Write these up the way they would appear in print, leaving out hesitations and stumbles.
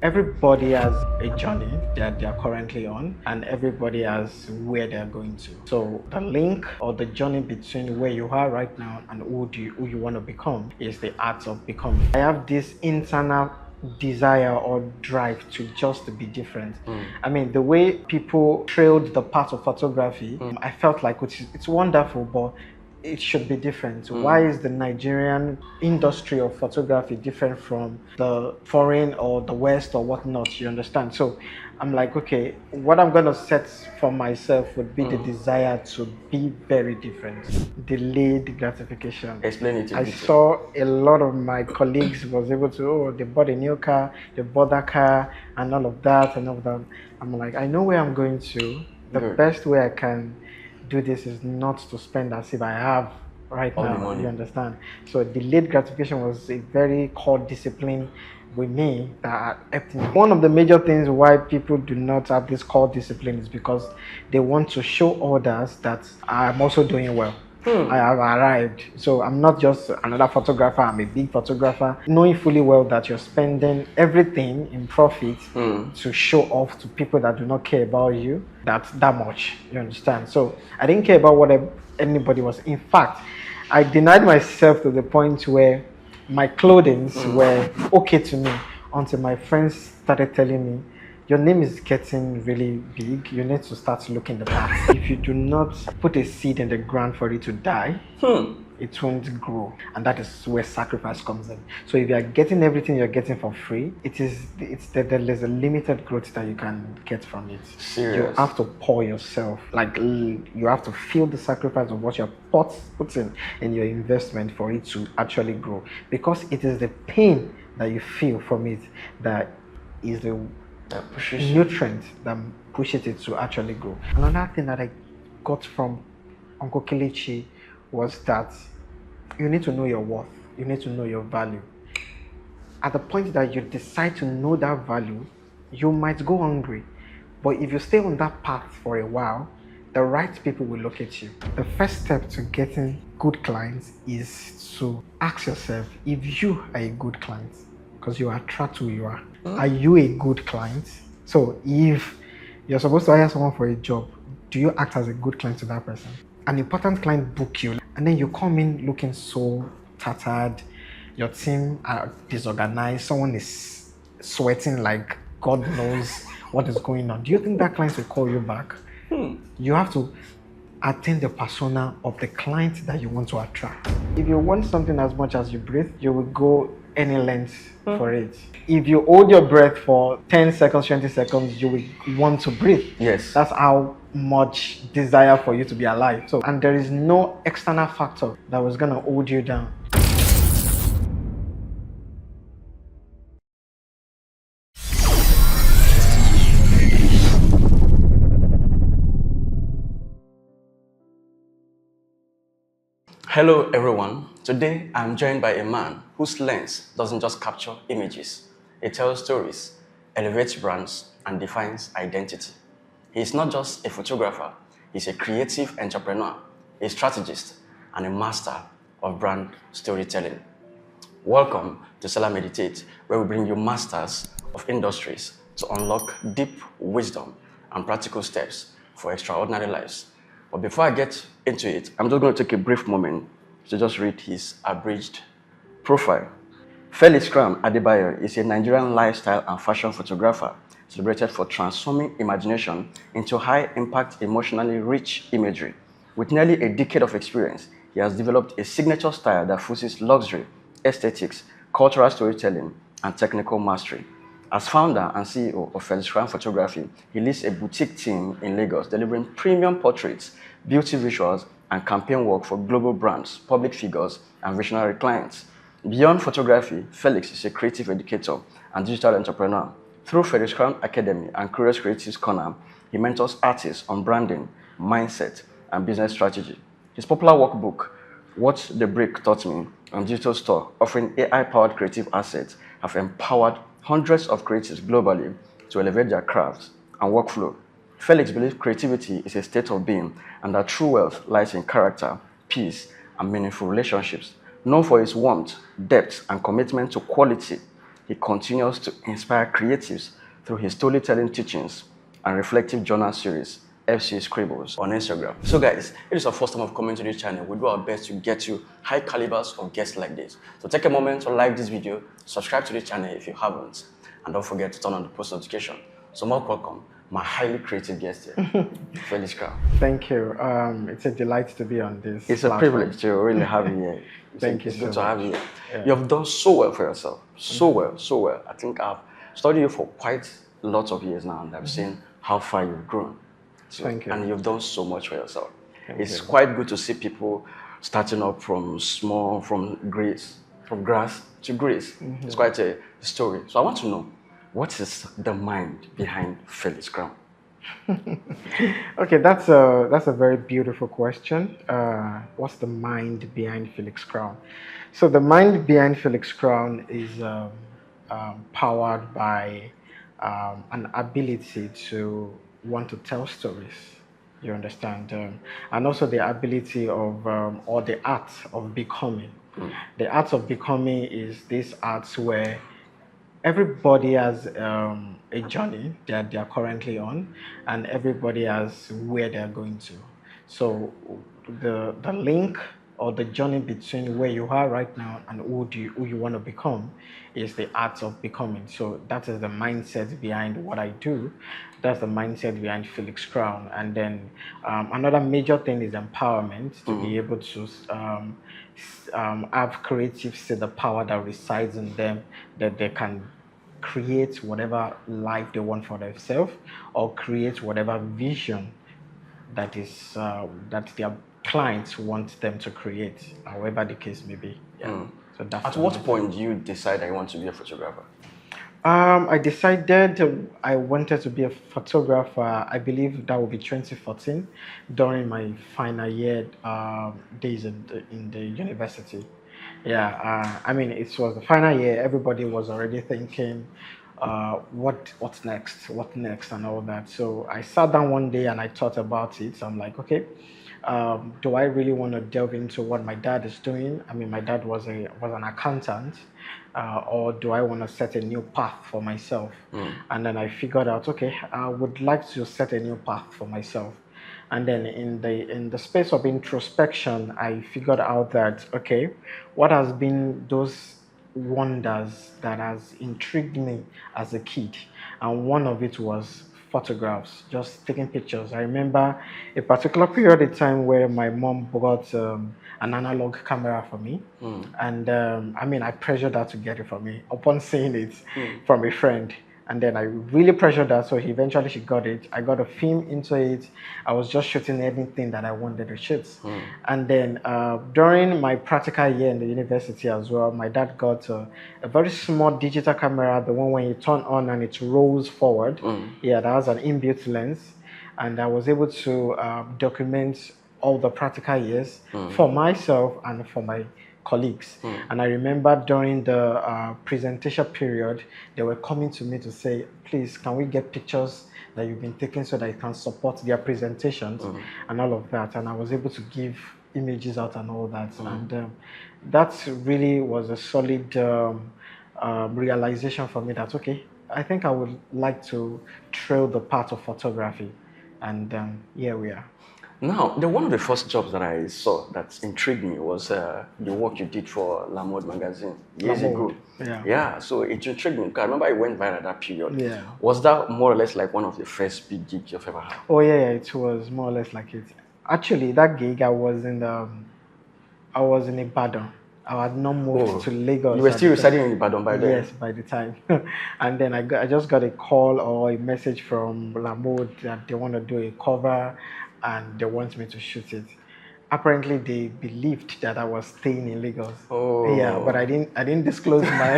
Everybody has a journey that they are currently on, and everybody has where they are going to. So the link or the journey between where you are right now and who you want to become is the art of becoming. I have this internal desire or drive to just be different. I mean, the way people trailed the path of photography, I felt like it's wonderful, but it should be different. Why is the Nigerian industry of photography different from the foreign or the West or whatnot? You understand? So I'm like, okay, what I'm gonna set for myself would be the desire to be very different. Delayed gratification. Explain it. I saw a lot of my colleagues was able to, oh, they bought a new car, they bought that car, and all of that and all of that. I'm like, I know where I'm going to. The best way I can do this is not to spend as if I have right now. You understand? So delayed gratification was a very core discipline with me that helped me. One of the major things why people do not have this core discipline is because they want to show others that I'm also doing well. I have arrived. So I'm not just another photographer, I'm a big photographer. Knowing fully well that you're spending everything in profit to show off to people that do not care about you, that's that much. You understand? So I didn't care about what anybody was. In fact, I denied myself to the point where my clothing were okay to me until my friends started telling me, your name is getting really big, you need to start looking the part. If you do not put a seed in the ground for it to die, it won't grow. And that is where sacrifice comes in. So if you are getting everything you're getting for free, there's a limited growth that you can get from it. Serious? You have to pour yourself. Like you have to feel the sacrifice of what you're putting in your investment for it to actually grow. Because it is the pain that you feel from it that is the nutrient that pushes it to actually grow. Another thing that I got from Uncle Kelechi was that you need to know your worth, you need to know your value. At the point that you decide to know that value, you might go hungry, but if you stay on that path for a while, the right people will look at you. The first step to getting good clients is to ask yourself if you are a good client, because you attract who you are. Are you a good client? So if you're supposed to hire someone for a job, do you act as a good client to that person? An important client book you, and then you come in looking so tattered, your team are disorganized, someone is sweating like God knows what is going on. Do you think that client will call you back? You have to attain the persona of the client that you want to attract. If you want something as much as you breathe, you will go any length for it. If you hold your breath for 10 seconds, 20 seconds, you will want to breathe. Yes. That's how much desire for you to be alive. So, and there is no external factor that was going to hold you down. Hello everyone. Today I'm joined by a man whose lens doesn't just capture images. It tells stories, elevates brands, and defines identity. He's not just a photographer, he's a creative entrepreneur, a strategist, and a master of brand storytelling. Welcome to Selahmeditate, where we bring you masters of industries to unlock deep wisdom and practical steps for extraordinary lives. But before I get into it, I'm just going to take a brief moment to just read his abridged profile. Felix Crown Adebayo is a Nigerian lifestyle and fashion photographer celebrated for transforming imagination into high-impact, emotionally rich imagery. With nearly a decade of experience, he has developed a signature style that fuses luxury, aesthetics, cultural storytelling, and technical mastery. As founder and CEO of Felix Crown Photography, he leads a boutique team in Lagos delivering premium portraits, beauty visuals, and campaign work for global brands, public figures, and visionary clients. Beyond photography, Felix is a creative educator and digital entrepreneur. Through Felix Crown Academy and Curious Creatives Corner, he mentors artists on branding, mindset, and business strategy. His popular workbook, What the Brick Taught Me, and digital store offering AI-powered creative assets have empowered hundreds of creatives globally to elevate their crafts and workflow. Felix believes creativity is a state of being and that true wealth lies in character, peace, and meaningful relationships. Known for his warmth, depth, and commitment to quality, he continues to inspire creatives through his storytelling teachings and reflective journal series, FC Scribbles, on Instagram. So guys, if it is our first time of coming to this channel, we do our best to get you high calibers of guests like this. So take a moment to like this video, subscribe to the channel if you haven't, and don't forget to turn on the post notification. So more welcome, my highly creative guest here, Felix Crown. Thank you. It's a delight to be on this. It's a privilege to really have you here. Thank you It's so good to much. have you here. Yeah. You have done so well for yourself. So well. I think I've studied you for quite lots of years now, and I've seen how far you've grown. So, Thank you. And you've done so much for yourself. It's you. quite good to see people starting up from grass to grace. It's quite a story. So I want to know, what is the mind behind Felix Crown? Okay, that's a very beautiful question. What's the mind behind Felix Crown? So the mind behind Felix Crown is powered by an ability to want to tell stories. You understand, and also the ability of or the art of becoming. The art of becoming is this art where everybody has a journey that they are currently on, and everybody has where they are going to. So the link or the journey between where you are right now and who you want to become is the art of becoming. So that is the mindset behind what I do. That's the mindset behind Felix Crown. And then another major thing is empowerment, to be able to have creatives see the power that resides in them, that they can create whatever life they want for themselves, or create whatever vision that is that their clients want them to create, however the case may be. Yeah. So that's At what point do you decide I want to be a photographer? I decided I wanted to be a photographer. I believe that would be 2014, during my final year days in the university. Yeah, I mean, it was the final year. Everybody was already thinking, what's next, and all that. So I sat down one day and I thought about it. I'm like, okay, do I really want to delve into what my dad is doing? I mean, my dad was an accountant, or do I want to set a new path for myself? And then I figured out, okay, I would like to set a new path for myself. And then in the space of introspection, I figured out that, okay, what has been those wonders that has intrigued me as a kid? And one of it was photographs, just taking pictures. I remember a particular period of time where my mom bought an analog camera for me, and I mean, I pressured her to get it for me upon seeing it from a friend. And then I really pressured her, so eventually she got it. I got a film into it. I was just shooting anything that I wanted to shoot. And then during my practical year in the university as well, my dad got a very small digital camera, the one when you turn on and it rolls forward. Yeah, that has an inbuilt lens. And I was able to document all the practical years for myself and for my colleagues. And I remember during the presentation period, they were coming to me to say, please, can we get pictures that you've been taking so that it can support their presentations and all of that. And I was able to give images out and all that. And that really was a solid realization for me that, okay, I think I would like to trail the path of photography. And here we are. Now, one of the first jobs that I saw that intrigued me was the work you did for La Mode magazine years ago. Yeah, so it intrigued me because I remember it went viral that period. Yeah. Was that more or less like one of the first big gigs you've ever had? Oh yeah, it was more or less like it. Actually, that gig I was in Ibadan. I had not moved to Lagos. You were still residing in Ibadan by then? Yes, by the time. And then I just got a call or a message from La Mode that they want to do a cover and they want me to shoot it. Apparently, they believed that I was staying in Lagos. Oh. Yeah, but I didn't disclose my.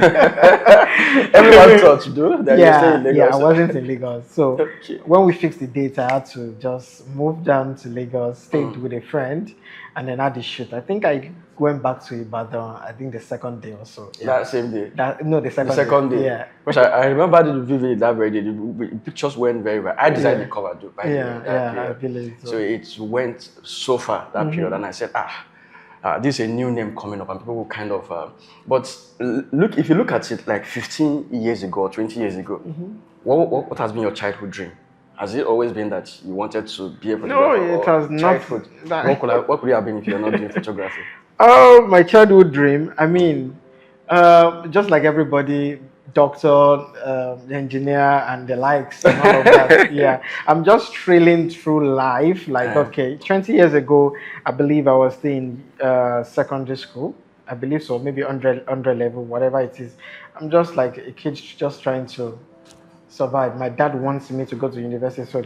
Everyone thought you do that. Yeah, you stay in Lagos. yeah, I wasn't in Lagos. So Okay. when we fixed the date, I had to just move down to Lagos, stayed with a friend, and then had the shoot. I think I went back to Ibadan, I think the second day or so. Yeah. That same day? The second day. Yeah. Which I remember the vivid that very day. The pictures went very well. I designed the cover too. I believe so. So it went so far that period, and I said, This is a new name coming up, and people will kind of. Look, if you look at it like 15 years ago, 20 years ago, what has been your childhood dream? Has it always been that you wanted to be a photographer? No, it has not. Childhood. What could it have been if you're not doing photography? Oh, my childhood dream. I mean, just like everybody, doctor, engineer, and the likes, and all of that. Yeah, I'm just thrilling through life. Like, okay, 20 years ago, I believe I was still in secondary school. I believe so, maybe under level, whatever it is. I'm just like a kid just trying to survive. My dad wants me to go to university, so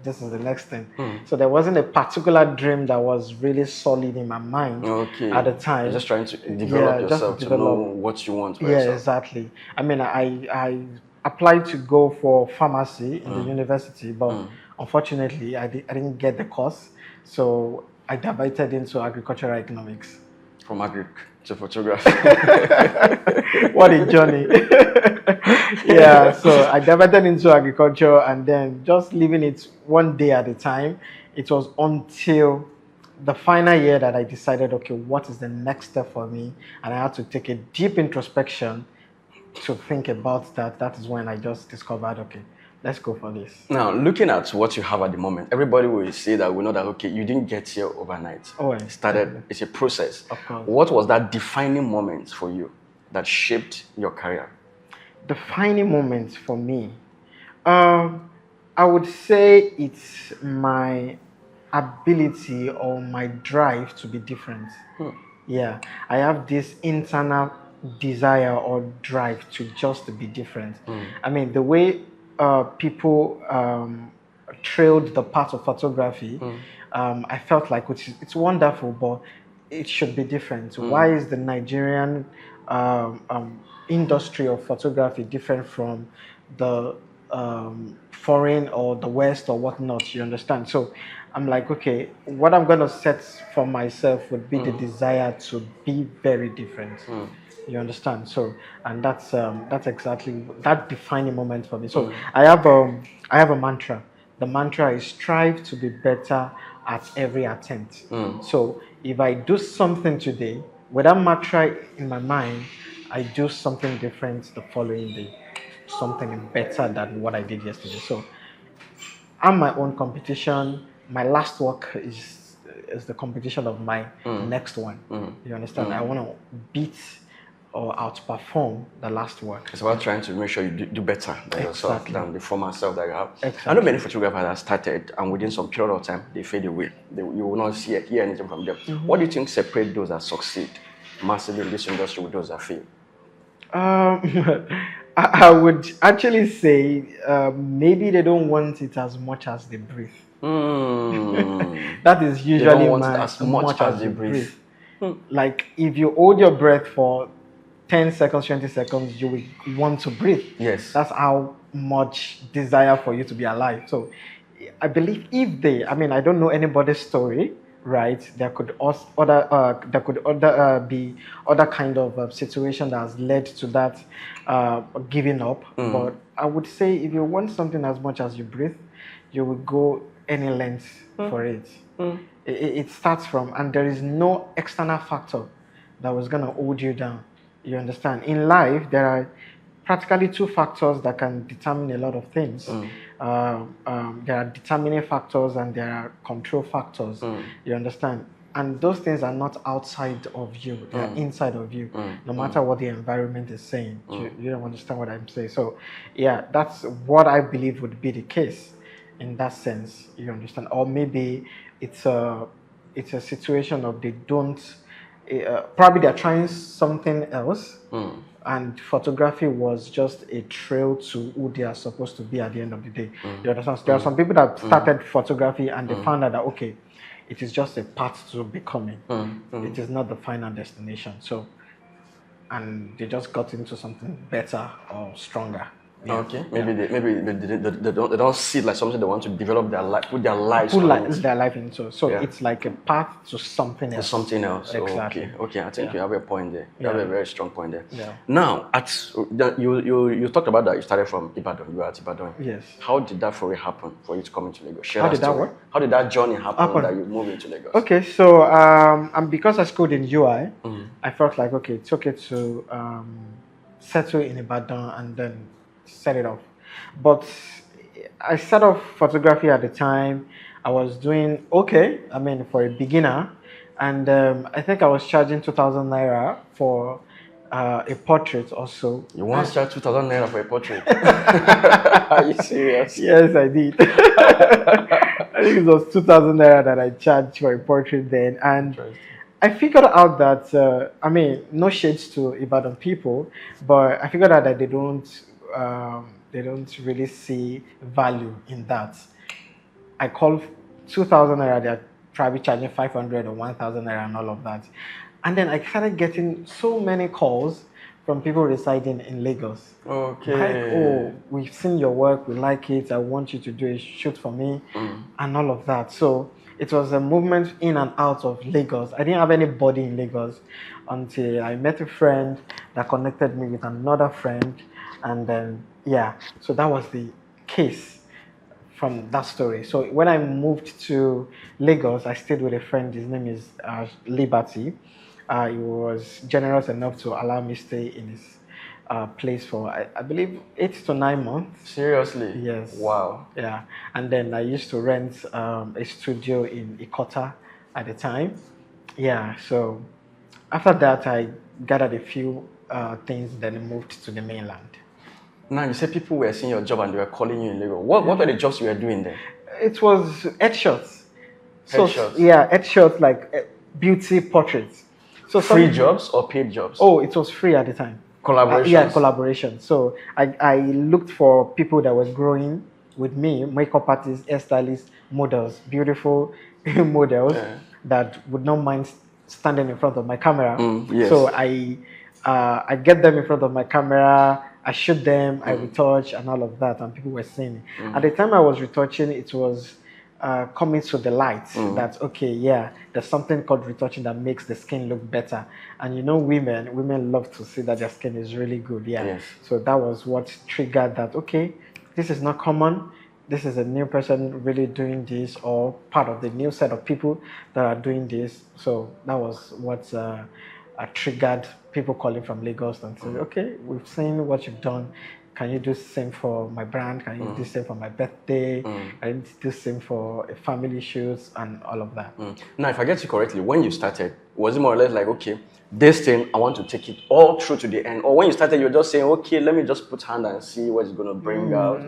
this is the next thing. So there wasn't a particular dream that was really solid in my mind at the time. You're just trying to develop yourself to know what you want for yourself. Exactly. I mean, I applied to go for pharmacy in the university, but unfortunately, I didn't get the course. So I diverted into agricultural economics. From agric to photography. What a journey. Yeah, so I diverted into agriculture and then just living it one day at a time. It was until the final year that I decided, okay, what is the next step for me? And I had to take a deep introspection to think about that. That is when I just discovered, okay, let's go for this. Now, looking at what you have at the moment, everybody will say that we know that, okay, you didn't get here overnight. It started, it's a process. Of course. What was that defining moment for you that shaped your career? Defining moment for me, I would say it's my ability or my drive to be different. Yeah, I have this internal desire or drive to just be different. I mean, the way people trailed the path of photography, I felt like it's wonderful, but it should be different. Why is the Nigerian industry of photography different from the foreign or the West or whatnot? You understand? So I'm like, okay, what I'm going to set for myself would be the desire to be very different. You understand? So, and that's exactly that defining moment for me. So I have a mantra. The mantra is strive to be better at every attempt. So if I do something today with that mantra in my mind, I do something different the following day, something better than what I did yesterday. So I'm my own competition. My last work is the competition of my next one. You understand? I want to beat or outperform the last work. It's about trying to make sure you do better than yourself, than the former self that you have. Exactly. I know many photographers that started and within some period of time they fade away. You will not hear anything from them. What do you think separates those that succeed massively in this industry with those that fail? I would actually say maybe they don't want it as much as they breathe. That is usually they don't want it as much as they breathe. Like if you hold your breath for 10 seconds, 20 seconds, you will want to breathe. Yes. That's how much desire for you to be alive. So I believe I I don't know anybody's story, right? There could be other kind of situation that has led to that giving up. But I would say if you want something as much as you breathe, you will go any length for it. It starts from, and there is no external factor that was going to hold you down. You understand? In life, there are practically two factors that can determine a lot of things. There are determining factors and there are control factors. You understand? And those things are not outside of you, they are inside of you, no matter what the environment is saying. You don't understand what I'm saying. So, yeah, that's what I believe would be the case in that sense. You understand? Or maybe it's a situation of they don't, probably they're trying something else. And photography was just a trail to who they are supposed to be at the end of the day. You understand? There are some people that started photography and they found out that, okay, it is just a path to becoming. It is not the final destination. So, and they just got into something better or stronger. Okay, maybe they don't see it like something they want to develop their life, put their lives Put on like it. their life into. So Yeah. it's like a path to something To else. something else. Exactly. Okay. I think you have a point there. You have Yeah. a very strong point there. Yeah. Now, you talked about that you started from Ibadan. You were at Ibadan. Yes. How did that for you happen for you to come into Lagos? Share How did that story. work? How did that journey happen that you moved into Lagos? Okay, so and because I schooled in UI, I felt like okay, it's okay to settle in Ibadan and then set it off. But I set off photography at the time. I was doing okay. I mean, for a beginner, and I think I was charging 2,000 naira for a portrait also. You once charged 2,000 naira for a portrait. Are you serious? Yes, I did. I think it was 2,000 naira that I charged for a portrait then, and I figured out that I mean, no shades to Ibadan people, but I figured out that they don't really see value in that. I called 2,000 naira, they're probably charging 500 or 1,000 naira and all of that. And then I started getting so many calls from people residing in Lagos. Okay. Like, oh, we've seen your work, we like it, I want you to do a shoot for me, and all of that. So it was a movement in and out of Lagos. I didn't have anybody in Lagos until I met a friend that connected me with another friend, and then yeah, so that was the case from that story. So when I moved to Lagos, I stayed with a friend. His name is Liberty. He was generous enough to allow me stay in his place for I believe 8 to 9 months. Seriously? Yes. Wow. Yeah, and then I used to rent a studio in Ikota at the time. Yeah, so after that I gathered a few things, then I moved to the mainland. Now you said people were seeing your job and they were calling you in Lagos. What were the jobs you were doing there? It was headshots. So, Headshots? yeah, headshots like beauty portraits. So Free jobs or paid jobs? Oh, it was free at the time. Collaborations? Yeah, collaboration. So I looked for people that were growing with me, makeup artists, hairstylists, models, beautiful models that would not mind standing in front of my camera. Yes. So I get them in front of my camera, I shoot them, I retouch and all of that, and people were seeing it. At the time I was retouching, it was coming to the light that okay, yeah, there's something called retouching that makes the skin look better. And you know, women love to see that their skin is really good. Yeah. Yes. So that was what triggered that. Okay, this is not common. This is a new person really doing this, or part of the new set of people that are doing this. So that was what triggered people calling from Lagos and said, okay, we've seen what you've done. Can you do the same for my brand? Can you do the same for my birthday? Can you do the same for a family shoots and all of that? Now, if I get you correctly, when you started, was it more or less like, okay, this thing, I want to take it all through to the end? Or when you started, you were just saying, okay, let me just put hand and see what it's going to bring out?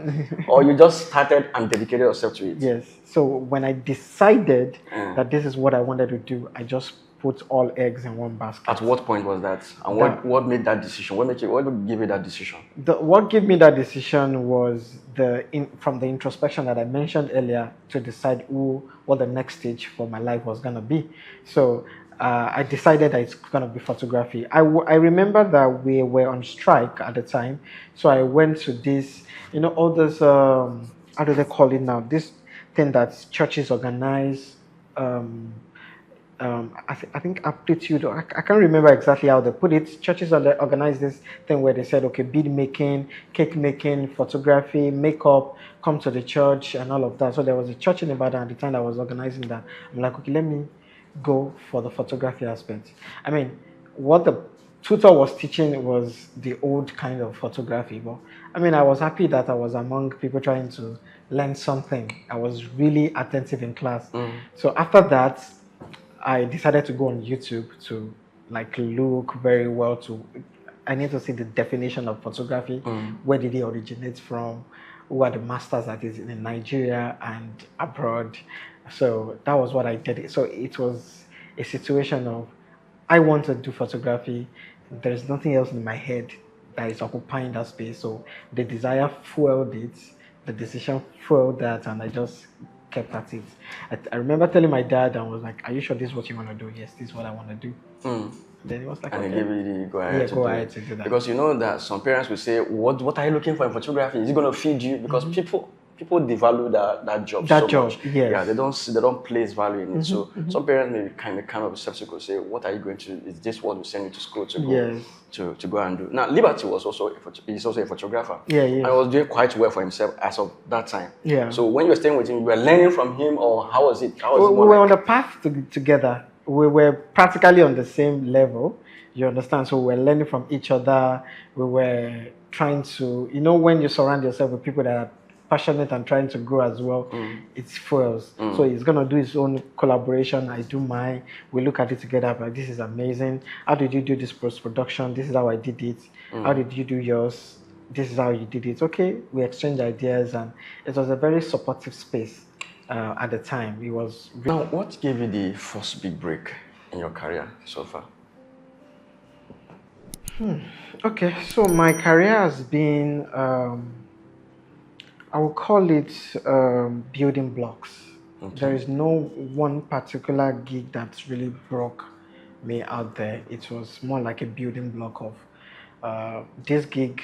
Or you just started and dedicated yourself to it? Yes. So when I decided that this is what I wanted to do, I just put all eggs in one basket. At what point was that? And what made that decision? What gave you that decision? What gave me that decision was from the introspection that I mentioned earlier to decide what the next stage for my life was going to be. So I decided that it's going to be photography. I remember that we were on strike at the time. So I went to this, all this, how do they call it now? This thing that churches organize. I think aptitude, I can't remember exactly how they put it. Churches organize this thing where they said, okay, bead making, cake making, photography, makeup, come to the church and all of that. So there was a church in Ibadan at the time that was organizing that. I'm like, okay, let me go for the photography aspect. I mean, what the tutor was teaching was the old kind of photography, but I mean, I was happy that I was among people trying to learn something. I was really attentive in class. So after that, I decided to go on YouTube to look very well I need to see the definition of photography. Where did it originate from? Who are the masters that is in Nigeria and abroad? So that was what I did. So it was a situation of, I want to do photography. There's nothing else in my head that is occupying that space. So the desire fueled it, the decision fueled that, and I just kept at it. I remember telling my dad, and was like, are you sure this is what you want to do? Yes, this is what I want to do. Then he was like, And okay. he gave you the go ahead to go do ahead it. to do that. Because you know that some parents will say, what are you looking for in photography? Is it going to feed you? Because people devalue that job so much. Yes. Yeah, they don't place value in it. So some parents may be kind of skeptical, say, what are you going to? Is this what we send you to school to go to go and do? Now, Liberty was also he's also a photographer. Yeah, and yes. he was doing quite well for himself as of that time. Yeah. So when you were staying with him, you were learning from him, or how was it? How was it We were on the path together. We were practically on the same level. You understand? So we were learning from each other. We were trying to, when you surround yourself with people that are passionate and trying to grow as well, it fuels. So he's gonna do his own collaboration. I do mine. We look at it together. Like, this is amazing. How did you do this post production? This is how I did it. How did you do yours? This is how you did it. Okay, we exchange ideas, and it was a very supportive space at the time. It was. Now, what gave you the first big break in your career so far? Okay, so my career has been, I will call it building blocks. Okay. There is no one particular gig that really broke me out there. It was more like a building block of this gig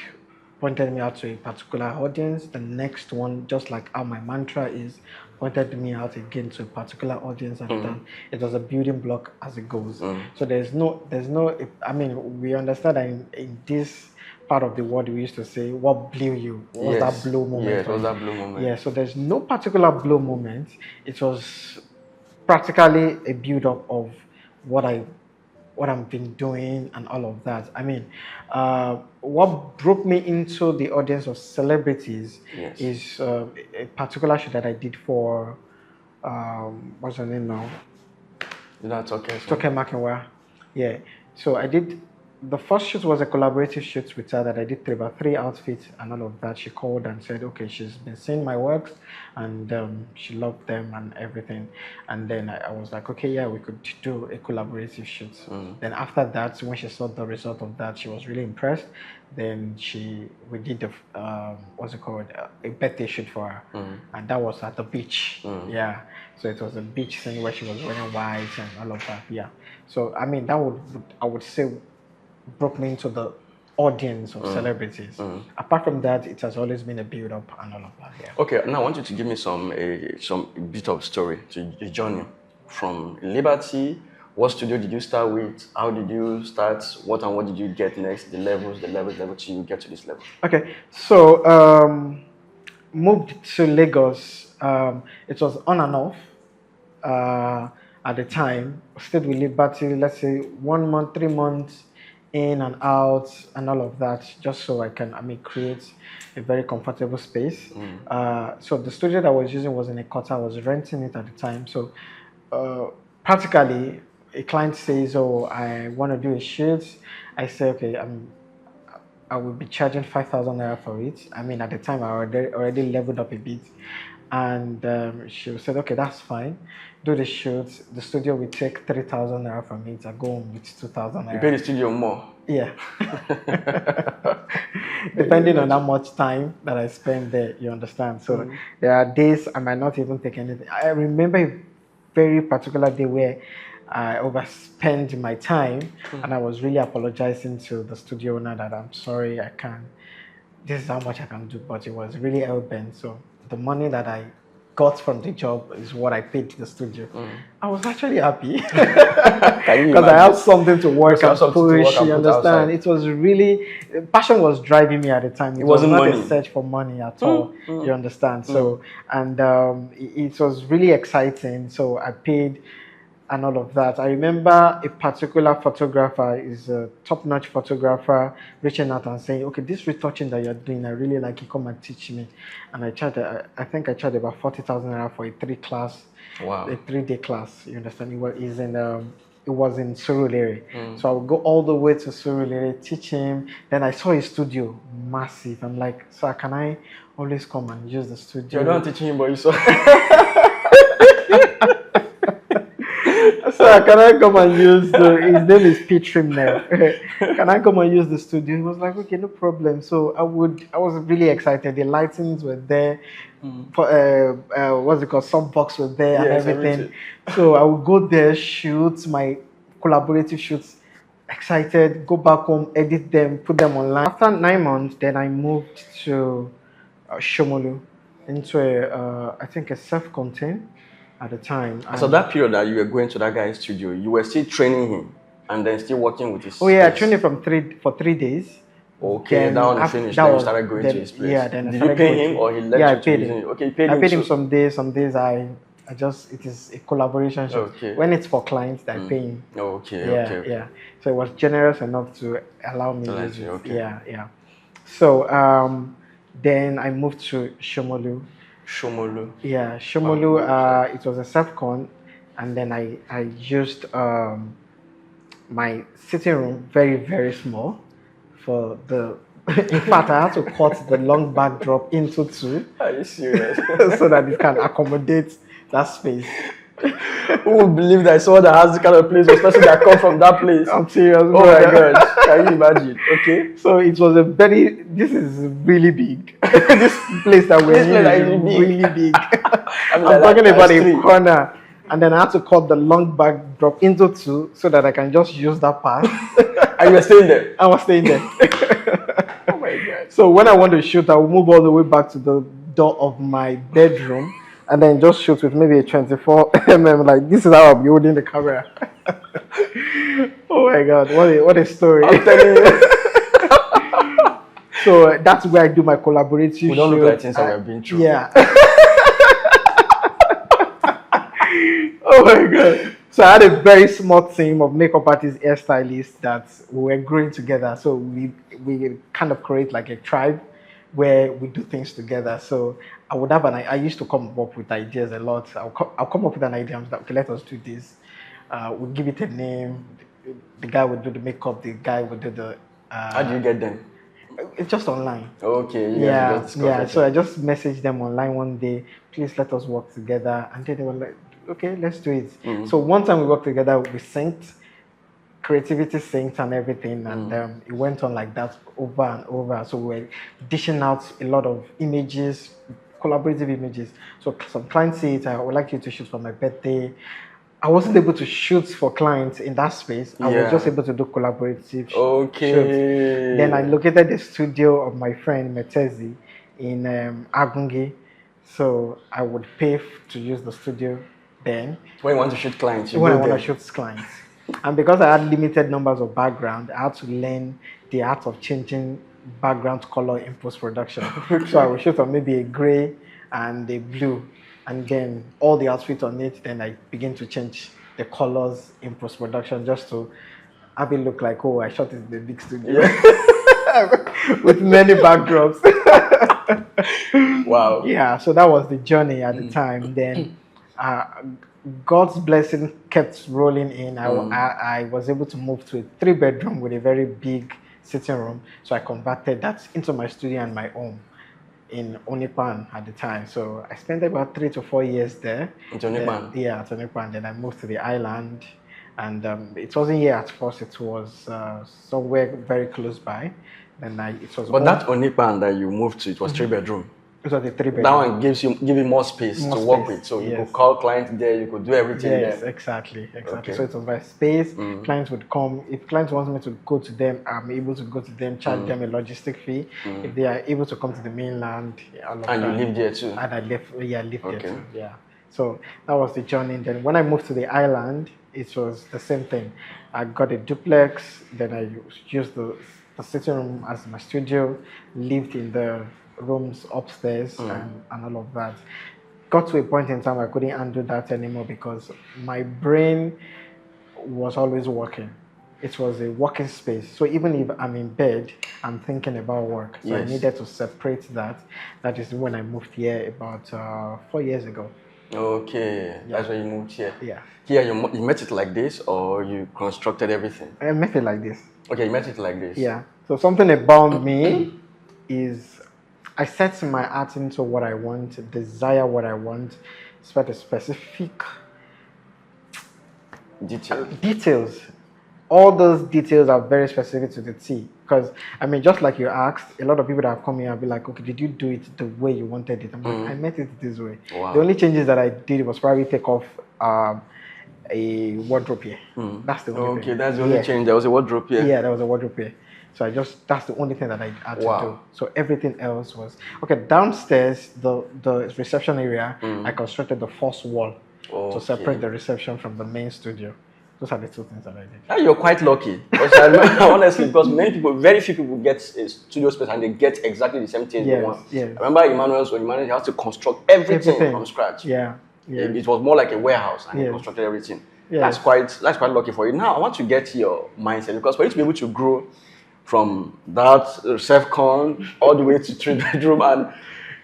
pointed me out to a particular audience. The next one, just like how my mantra is, pointed me out again to a particular audience, and then it was a building block as it goes. So there's no. I mean, we understand that in this part of the world, we used to say, "What blew you?" What was that blow moment? Yeah, it was that blow moment. Yeah. So there's no particular blow moment. It was practically a build up of what I've been doing and all of that. I mean, what broke me into the audience of celebrities is a particular shoot that I did for, what's her name now? That's okay. Toke Makinwa. Yeah. So I did. The first shoot was a collaborative shoot with her that I did about 3 outfits and all of that. She called and said, okay, she's been seeing my works and she loved them and everything. And then I was like, okay, yeah, we could do a collaborative shoot. Then after that, when she saw the result of that, she was really impressed. Then we did what's it called, a birthday shoot for her, and that was at the beach. Yeah, so it was a beach scene where she was wearing white and all of that. Yeah, so I mean, I would say broke me into the audience of celebrities. Apart from that, it has always been a build up and all of that. Yeah. Okay, now I want you to give me some bit of story to your journey from Liberty. What studio did you start with? How did you start? What did you get next? The levels till you get to this level. Okay, so moved to Lagos. It was on and off at the time. Stayed with Liberty, let's say 1 month, 3 months in and out and all of that, just so I can create a very comfortable space. So the studio that I was using was in a quarter. I was renting it at the time. So practically, a client says, oh, I want to do a shoot. I say, okay, I will be charging 5,000 naira for it. I mean, at the time, I already leveled up a bit. And she said, okay, that's fine. Do the shoot. The studio will take 3,000 naira from it. I go home with 2,000 naira. You pay the studio more? Yeah. Depending on how much time that I spend there, you understand. So there are days I might not even take anything. I remember a very particular day where I overspent my time and I was really apologizing to the studio owner that I'm sorry, I can't. This is how much I can do, but it was really hell-bent. So the money that I got from the job is what I paid to the studio. I was actually happy because I have something to work and push. You understand? It was really, passion was driving me at the time. It wasn't not a search for money at all. You understand? So and it was really exciting. So I paid and all of that. I remember a particular photographer, is a top-notch photographer, reaching out and saying, okay, this retouching that you're doing, I really like it, come and teach me. And I think I charged about 40,000 naira for a 3-day class, you understand? It was in Surulere. So I would go all the way to Surulere, teach him. Then I saw his studio, massive. I'm like, sir, can I always come and use the studio? You're not teaching him, but you saw. So can I come and use his name is Pete Trimner. Can I come and use the studio? He was like, okay, no problem. So I was really excited. The lightings were there. What's it called? Some box were there and everything. So I would go there, shoot my collaborative shoots excited, go back home, edit them, put them online. After 9 months, then I moved to Shomolu into I think a self-contained at the time. And so that period that you were going to that guy's studio, you were still training him and then still working with his Oh yeah, I space. trained him for 3 days. Okay, Then that one after finished. that Then you was started going then, to his place. yeah. Then I Did you started pay going him to, or he left yeah, I you to paid using him. it? Okay, you paid I him. paid him So, some days. Some days I just it is a collaboration show. okay. When it's for clients, I pay him. Okay, Yeah, okay. yeah. So it was generous enough to allow me To let use you, it. okay. Yeah, yeah. So then I moved to Shomolu. Shomolu. Yeah, Shomolu. Okay. It was a self-con, and then I used my sitting room very small for the. In fact, I had to cut the long backdrop into two Are you serious? so that it can accommodate that space. Who would believe that someone that has this kind of place, especially that come from that place? I'm serious. Oh my gosh, can you imagine? Okay. So it was this is really big. This place that we're This place in is is really big. I mean, I'm talking about a three. corner. And then I had to cut the long backdrop into two so that I can just use that part. And you were staying there? I was staying there. Oh my god. So when I want to shoot, I will move all the way back to the door of my bedroom and then just shoot with maybe a 24 mm. Like, this is how I'll be holding the camera. Oh my god, what a story. I'm telling you. So that's where I do my collaborative We don't look shoot. like things that we've been through. Yeah. Oh my god. So I had a very small team of makeup artists, hairstylists that we were growing together. So we kind of create like a tribe where we do things together. So I would have I used to come up with ideas a lot. I'll come up with an idea. I'm like, okay, let us do this. We'll give it a name. The guy would do the makeup. The guy would do the. How do you get them? It's just online. Okay. Yeah, just yeah. So I just messaged them online one day. Please let us work together, and then they were like, "Okay, let's do it." So one time we worked together, we synced, creativity synced, and everything, and it went on like that over and over. So we were dishing out a lot of images, collaborative images. So some clients say, "I would like you to shoot for my birthday." I wasn't able to shoot for clients in that space. I was just able to do collaborative shoots. Then I located the studio of my friend Metezi in Agungi. So I would pay to use the studio then. When you want to shoot clients, when I want to shoot clients. And because I had limited numbers of background, I had to learn the art of changing background color in post-production. So I would shoot on maybe a gray and a blue. And then all the outfits on it, then I begin to change the colors in post-production just to have it look like, oh, I shot it in the big studio. With many backdrops. Wow. Yeah, so that was the journey at the time. Then God's blessing kept rolling in. I was able to move to a 3-bedroom with a very big sitting room. So I converted that into my studio and my home in Onipan at the time. So I spent about 3 to 4 years there. In Onipan? Yeah, at Onipan. Then I moved to the island. And it wasn't here at first. It was somewhere very close by. Then it was. But that Onipan that you moved to, it was 3-bedroom. It was a 3-bedroom. That one give you more space to work with. So you could call clients there, you could do everything there. Yes, exactly. Okay. So it was my space. Clients would come. If clients want me to go to them, I'm able to go to them, charge them a logistic fee. If they are able to come to the mainland, and you live there too. And I live there too. Yeah. So that was the journey. Then when I moved to the island, it was the same thing. I got a duplex. Then I used the sitting room as my studio. Lived in the rooms upstairs and all of that. Got to a point in time I couldn't handle that anymore because my brain was always working. It was a working space. So even if I'm in bed, I'm thinking about work. So I needed to separate that. That is when I moved here about 4 years ago. Okay, that's when you moved here. Yeah. Here you met it like this, or you constructed everything? I met it like this. Okay, you met it like this. Yeah. So something about me is I set my art into what I want, desire what I want, a specific details. All those details are very specific to the T. Because, I mean, just like you asked, a lot of people that have come here will be like, okay, did you do it the way you wanted it? I'm like, I met it this way. Wow. The only changes that I did was probably take off a wardrobe here. That's the only thing. Okay, that's the only change. There was a wardrobe here. Yeah, there was a wardrobe here. So that's the only thing that I had to do. So everything else was okay. Downstairs, the reception area, I constructed the first wall to separate the reception from the main studio. Those are the two things that I did. You're quite lucky. Because I remember, honestly, because very few people get a studio space and they get exactly the same thing they want. Yes. I remember Emmanuel's when Emmanuel had to construct everything from scratch. Yeah. It was more like a warehouse and he constructed everything. That's quite lucky for you. Now I want to get your mindset, because for you to be able to grow from that self-con all the way to 3-bedroom, and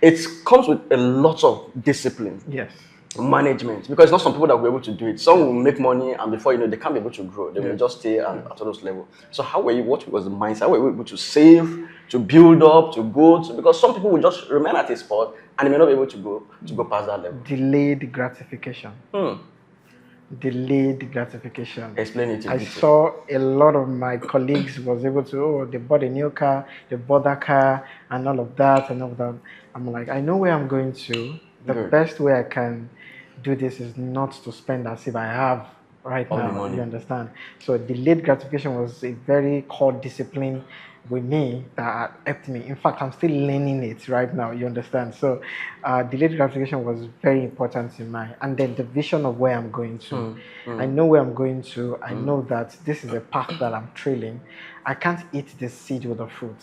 it comes with a lot of discipline. Yes. Management, because it's not some people that will be able to do it. Some will make money, and before you know, they can't be able to grow. They will just stay at those level. So how were you? What was the mindset? How were you able to save, to build up, to go to? Because some people will just remain at a spot and they may not be able to go past that level. Delayed gratification. Delayed gratification. Explain it. I saw a lot of my colleagues was able to, they bought a new car, they bought that car, and all of that. I'm like, I know where I'm going to. The best way I can do this is not to spend as if I have right all now. You understand? So delayed gratification was a very core discipline with me that helped me. In fact, I'm still learning it right now. You understand? So delayed gratification was very important in mine. And then the vision of where I'm going to. I know where I'm going to. I know that this is a path that I'm trailing. I can't eat the seed with the fruit.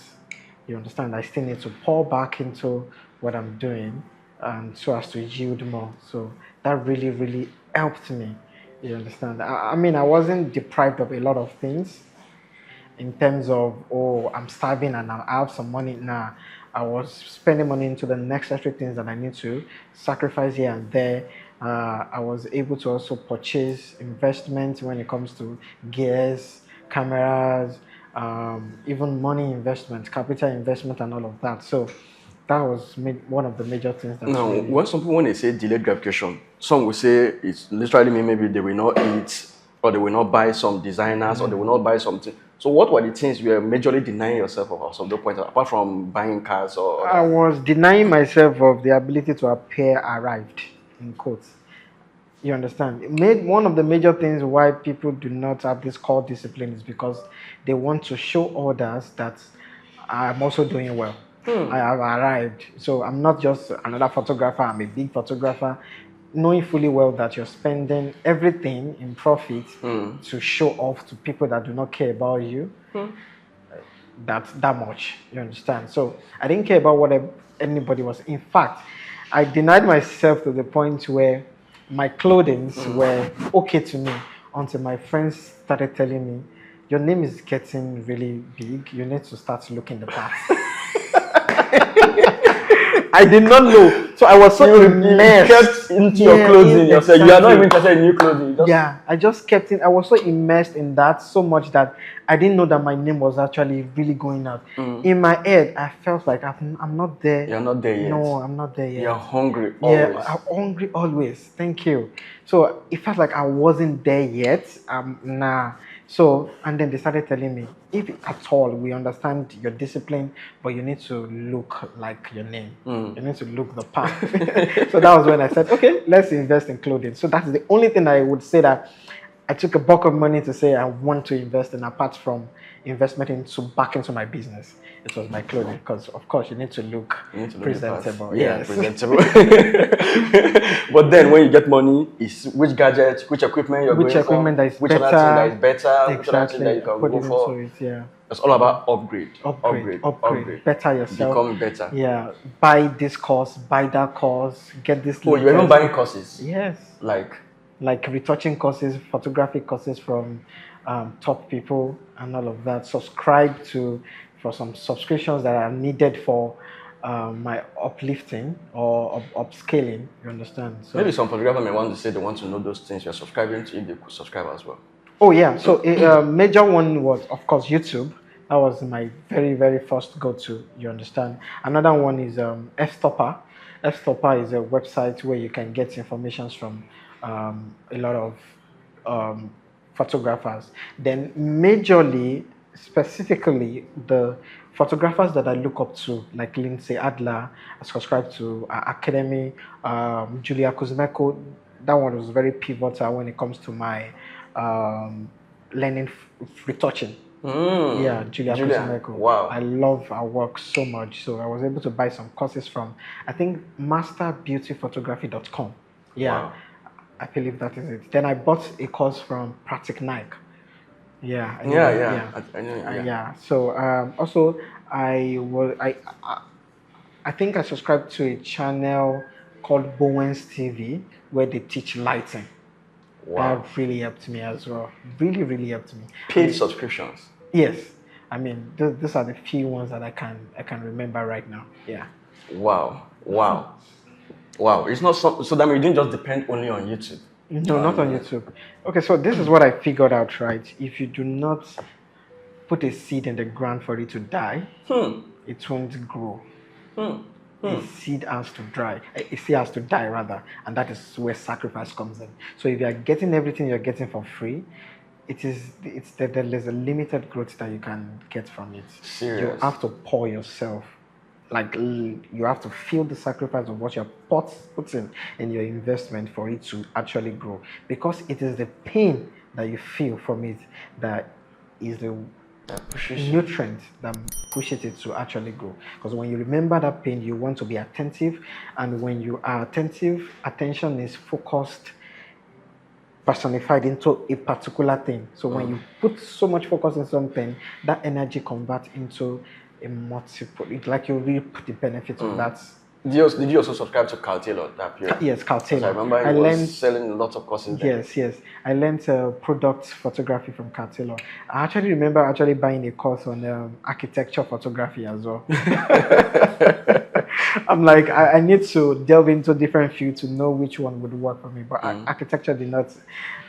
You understand? I still need to pour back into what I'm doing, and so as to yield more. So that really, really helped me. You understand? I mean, I wasn't deprived of a lot of things in terms of, I'm starving and I have some money. Nah, I was spending money into the necessary things that I need to sacrifice here and there. I was able to also purchase investments when it comes to gears, cameras, even money investment, capital investment, and all of that. So that was one of the major things. Now, when some people, when they say delayed gratification, some will say it's literally mean maybe they will not eat, or they will not buy some designers, or they will not buy something. So what were the things you were majorly denying yourself of at some point, apart from buying cars? Or I was denying myself of the ability to appear arrived, in quotes. You understand? One of the major things why people do not have this core discipline is because they want to show others that I'm also doing well. I have arrived. So I'm not just another photographer, I'm a big photographer. Knowing fully well that you're spending everything in profit to show off to people that do not care about you that much. You understand? So I didn't care about what anybody was. In fact, I denied myself to the point where my clothing were okay to me until my friends started telling me, your name is getting really big. You need to start looking the part. I did not know. So I was so immersed into your clothing. Exactly. You are not even interested in new clothing. I just kept in. I was so immersed in that so much that I didn't know that my name was actually really going out. In my head, I felt like I'm not there. You're not there yet. No, I'm not there yet. You're hungry always. Yeah, I'm hungry always. Thank you. So it felt like I wasn't there yet. Nah. So, and then they started telling me, if at all we understand your discipline, but you need to look like your name. You need to look the part. So that was when I said, okay, let's invest in clothing. So that's the only thing I would say that I took a bulk of money to say I want to invest in, apart from investment back into my business. It was my clothing, because of course you need to look presentable. Yeah, presentable. But then when you get money, is which gadget, which equipment you're which going equipment for, that is which better, other thing that is better, exactly, which other thing that you can go for. Yeah. It's all about upgrade. Better yourself. Become better. Yeah. Buy this course, buy that course, get this. Oh, you're even buying courses? Yes. Like retouching courses, photographic courses from top people and all of that. Subscribe for some subscriptions that are needed for my uplifting or upscaling. You understand? So maybe some photographer may want to say they want to know those things you're subscribing to, if they could subscribe as well. Oh yeah. So a major one was, of course, YouTube. That was my very, very first go-to. You understand? Another one is F-Stopper. F-Stopper is a website where you can get information from a lot of photographers. Then majorly, specifically, the photographers that I look up to, like Lindsay Adler, I subscribe to Academy, Julia Kuzmeko. that one was very pivotal when it comes to my um, learning retouching. Yeah, Julia. I Wow. love her work so much. So I was able to buy some courses from, I think, masterbeautyphotography.com. Yeah, Wow. I believe that is it. Then I bought a course from Pratic Nike. Yeah, I Yeah, know. yeah. Yeah, I know. Yeah. yeah. So also I was I think I subscribed to a channel called Bowen's TV where they teach lighting. Wow. That really helped me as well. Really, really helped me. I Paid mean, subscriptions. yes. I mean, these are the few ones that I can remember right now. Yeah. Wow. Wow. Wow. It's not so that means you didn't just depend only on YouTube. No, not on YouTube. Okay, so this is what I figured out, right? If you do not put a seed in the ground for it to die, it won't grow. A seed has to dry. A seed has to die rather, and that is where sacrifice comes in. So if you are getting everything you're getting for free, it's that there's a limited growth that you can get from it. You Serious. have to pour yourself. Like you have to feel the sacrifice of what you're putting in your investment for it to actually grow. Because it is the pain that you feel from it that is the That pushes you. nutrient that pushes it to actually grow. Because when you remember that pain, you want to be attentive, and when you are attentive, attention is focused, personified into a particular thing. So when you put so much focus on something, that energy converts into a multiple. It's like you reap the benefits of that. Did you also subscribe to Carl Taylor that period? Yes, Carl Because I Taylor. remember he was selling lots of courses there. Yes, yes. I learned product photography from Carl Taylor. I actually remember buying a course on architecture photography as well. I'm like, I need to delve into different fields to know which one would work for me. But architecture did not.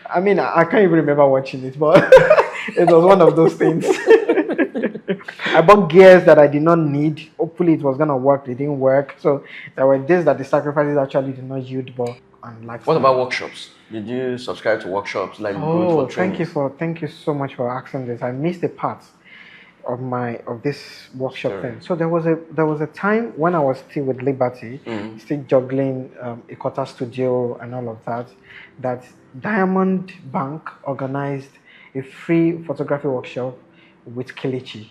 I mean, I can't even remember watching it, but it was one of those things. I bought gears that I did not need. Hopefully, it was gonna work. It didn't work. So there were days that the sacrifices actually did not yield, but and like. What about workshops? Did you subscribe to workshops like growth for trainings? Thank you so much for asking this. I missed a part of this workshop thing. So there was a time when I was still with Liberty, still juggling a quarter studio and all of that. That Diamond Bank organized a free photography workshop with Kelechi.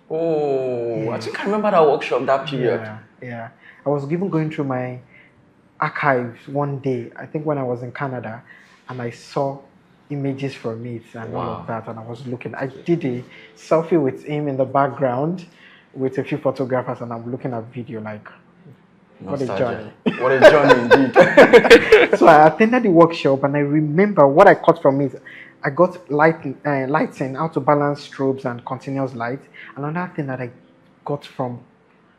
Oh, I think I remember that workshop that period. Yeah. I was even going through my archives one day, I think when I was in Canada, and I saw images from it and all of that, and I was looking. I did a selfie with him in the background with a few photographers, and I'm looking at video like, what a journey. What a journey indeed. So I attended the workshop, and I remember what I caught from it. I got lighting, how to balance strobes and continuous light. Another thing that I got from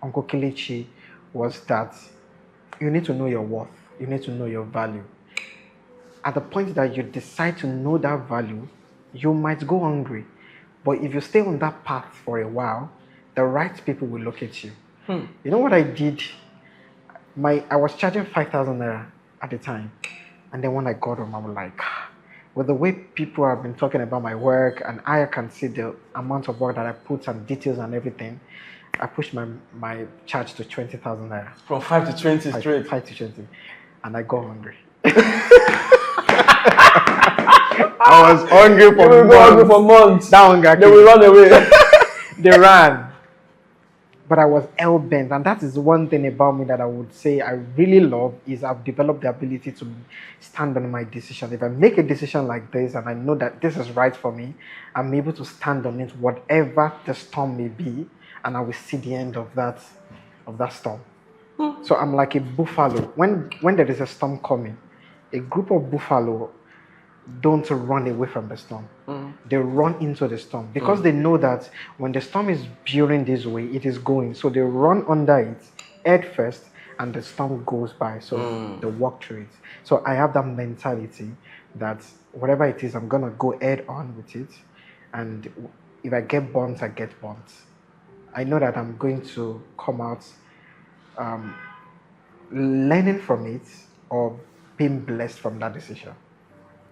Uncle Kelechi was that you need to know your worth. You need to know your value. At the point that you decide to know that value, you might go hungry. But if you stay on that path for a while, the right people will locate you. You know what I did? I was charging 5,000 naira at the time. And then when I got home, I was like, with the way people have been talking about my work, and I can see the amount of work that I put and details and everything, I pushed my charge to 20,000 naira. From 5 to 20 straight. 5 to 20. And I got hungry. I was hungry for months. That hunger they will run away. They ran. But I was hell-bent, and that is one thing about me that I would say I really love, is I've developed the ability to stand on my decision. If I make a decision like this and I know that this is right for me, I'm able to stand on it, whatever the storm may be, and I will see the end of that storm. So I'm like a buffalo. When there is a storm coming, a group of buffalo don't run away from the storm. They run into the storm because they know that when the storm is veering this way, it is going. So they run under it head first, and the storm goes by. So they walk through it. So I have that mentality that whatever it is, I'm gonna go head on with it. And if I get burnt, I get burnt. I know that I'm going to come out learning from it or being blessed from that decision.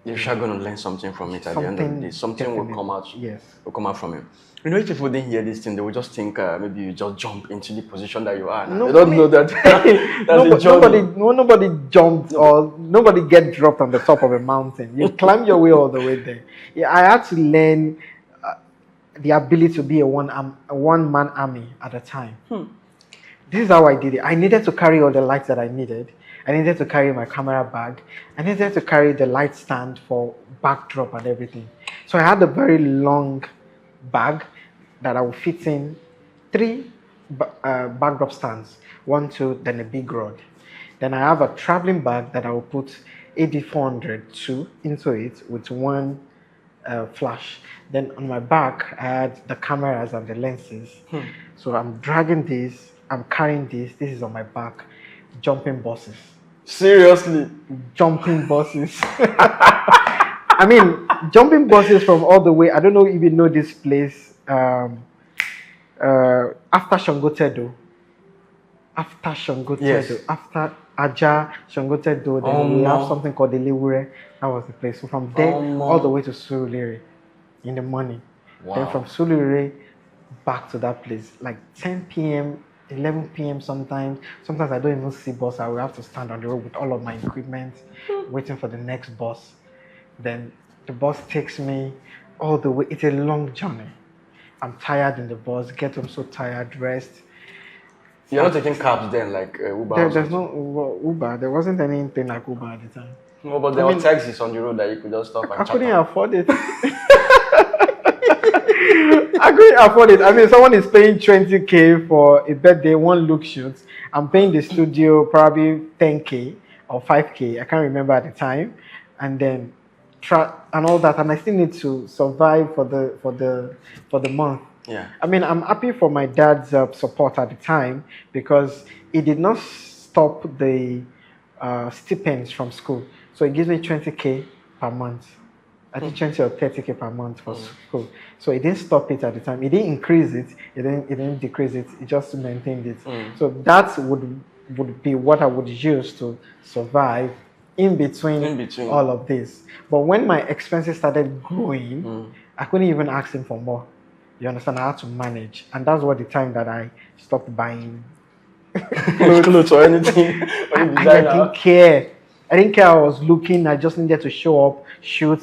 You're sure going to learn something from it at the end of the day. Something will come out. Yes. Will come out from it. You know, if people didn't hear this thing, they would just think maybe you just jump into the position that you are now. They don't know that. Nobody jumped or nobody get dropped on the top of a mountain. You climb your way all the way there. Yeah, I had to learn the ability to be a one-man army at a time. This is how I did it. I needed to carry all the lights that I needed. I needed to carry my camera bag. I needed to carry the light stand for backdrop and everything. So I had a very long bag that I would fit in 3 backdrop stands, 1, 2, then a big rod. Then I have a traveling bag that I will put AD400 into it with 1 flash. Then on my back, I had the cameras and the lenses. So I'm dragging this, I'm carrying this. This is on my back. Jumping buses. Seriously? Jumping buses. I mean, jumping buses from all the way. I don't know if you know this place. After Shangotedo. After Shangotedo. Yes. After Aja, Shangotedo. Then we have something called the Lewure. That was the place. So from there all the way to Surulere in the morning. Wow. Then from Surulere back to that place. Like 10 p.m., 11 p.m. sometimes. Sometimes I don't even see bus. I will have to stand on the road with all of my equipment, waiting for the next bus. Then the bus takes me all the way. It's a long journey. I'm tired in the bus, get home so tired, rest. You're not taking cabs then, like Uber? There's no Uber. There wasn't anything like Uber at the time. No, but there were taxis on the road that you could just stop and chat. I couldn't afford it. I couldn't afford it. I mean, someone is paying 20K for a birthday, 1 look shoot. I'm paying the studio probably 10K or 5K. I can't remember at the time. And then and all that, and I still need to survive for the month. Yeah. I mean, I'm happy for my dad's support at the time because it did not stop the stipends from school. So it gives me 20K per month. I think 20 or 30K per month for school. So it didn't stop it at the time. It didn't increase it. It didn't decrease it. It just maintained it. So that would be what I would use to survive in between all of this. But when my expenses started growing, I couldn't even ask him for more. You understand? I had to manage. And that's what the time that I stopped buying clothes or anything. I didn't care. I didn't care. I was looking. I just needed to show up, shoot.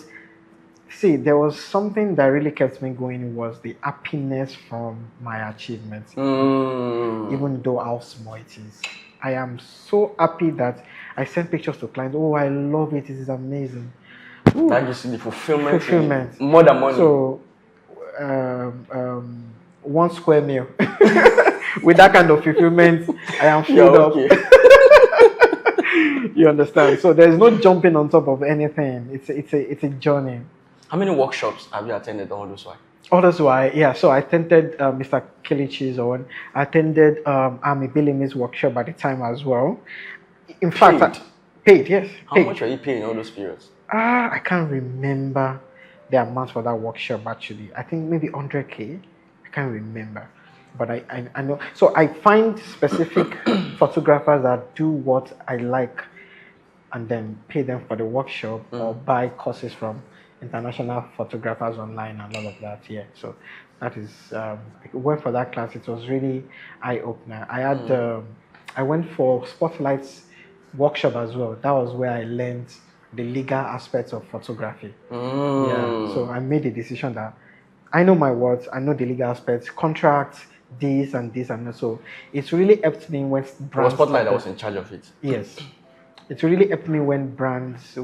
See, there was something that really kept me going was the happiness from my achievements. Even though how small it is. I am so happy that I sent pictures to clients. Oh, I love it. It is amazing. That gives you the fulfillment. More than money. So, 1 square meal. With that kind of fulfillment, I am filled up. You understand? So there's no jumping on top of anything. It's a journey. How many workshops have you attended on those why? Others why, yeah. So I attended Mr. Kilichi's one. I attended Army Bilimi's workshop at the time as well. In fact, paid, yes. How much were you paying in all those periods? I can't remember the amount for that workshop actually. I think maybe 100K. I can't remember. But I know. So I find specific photographers that do what I like and then pay them for the workshop or buy courses from international photographers online and all of that. Yeah. So that is, I went for that class. It was really eye-opener. I had, I went for Spotlight's workshop as well. That was where I learned the legal aspects of photography. Yeah. So I made a decision that I know my words, I know the legal aspects, contracts, this and this and that. So it's really helped me when brands. Was Spotlight that was in charge of it? Yes. It really helped me when brands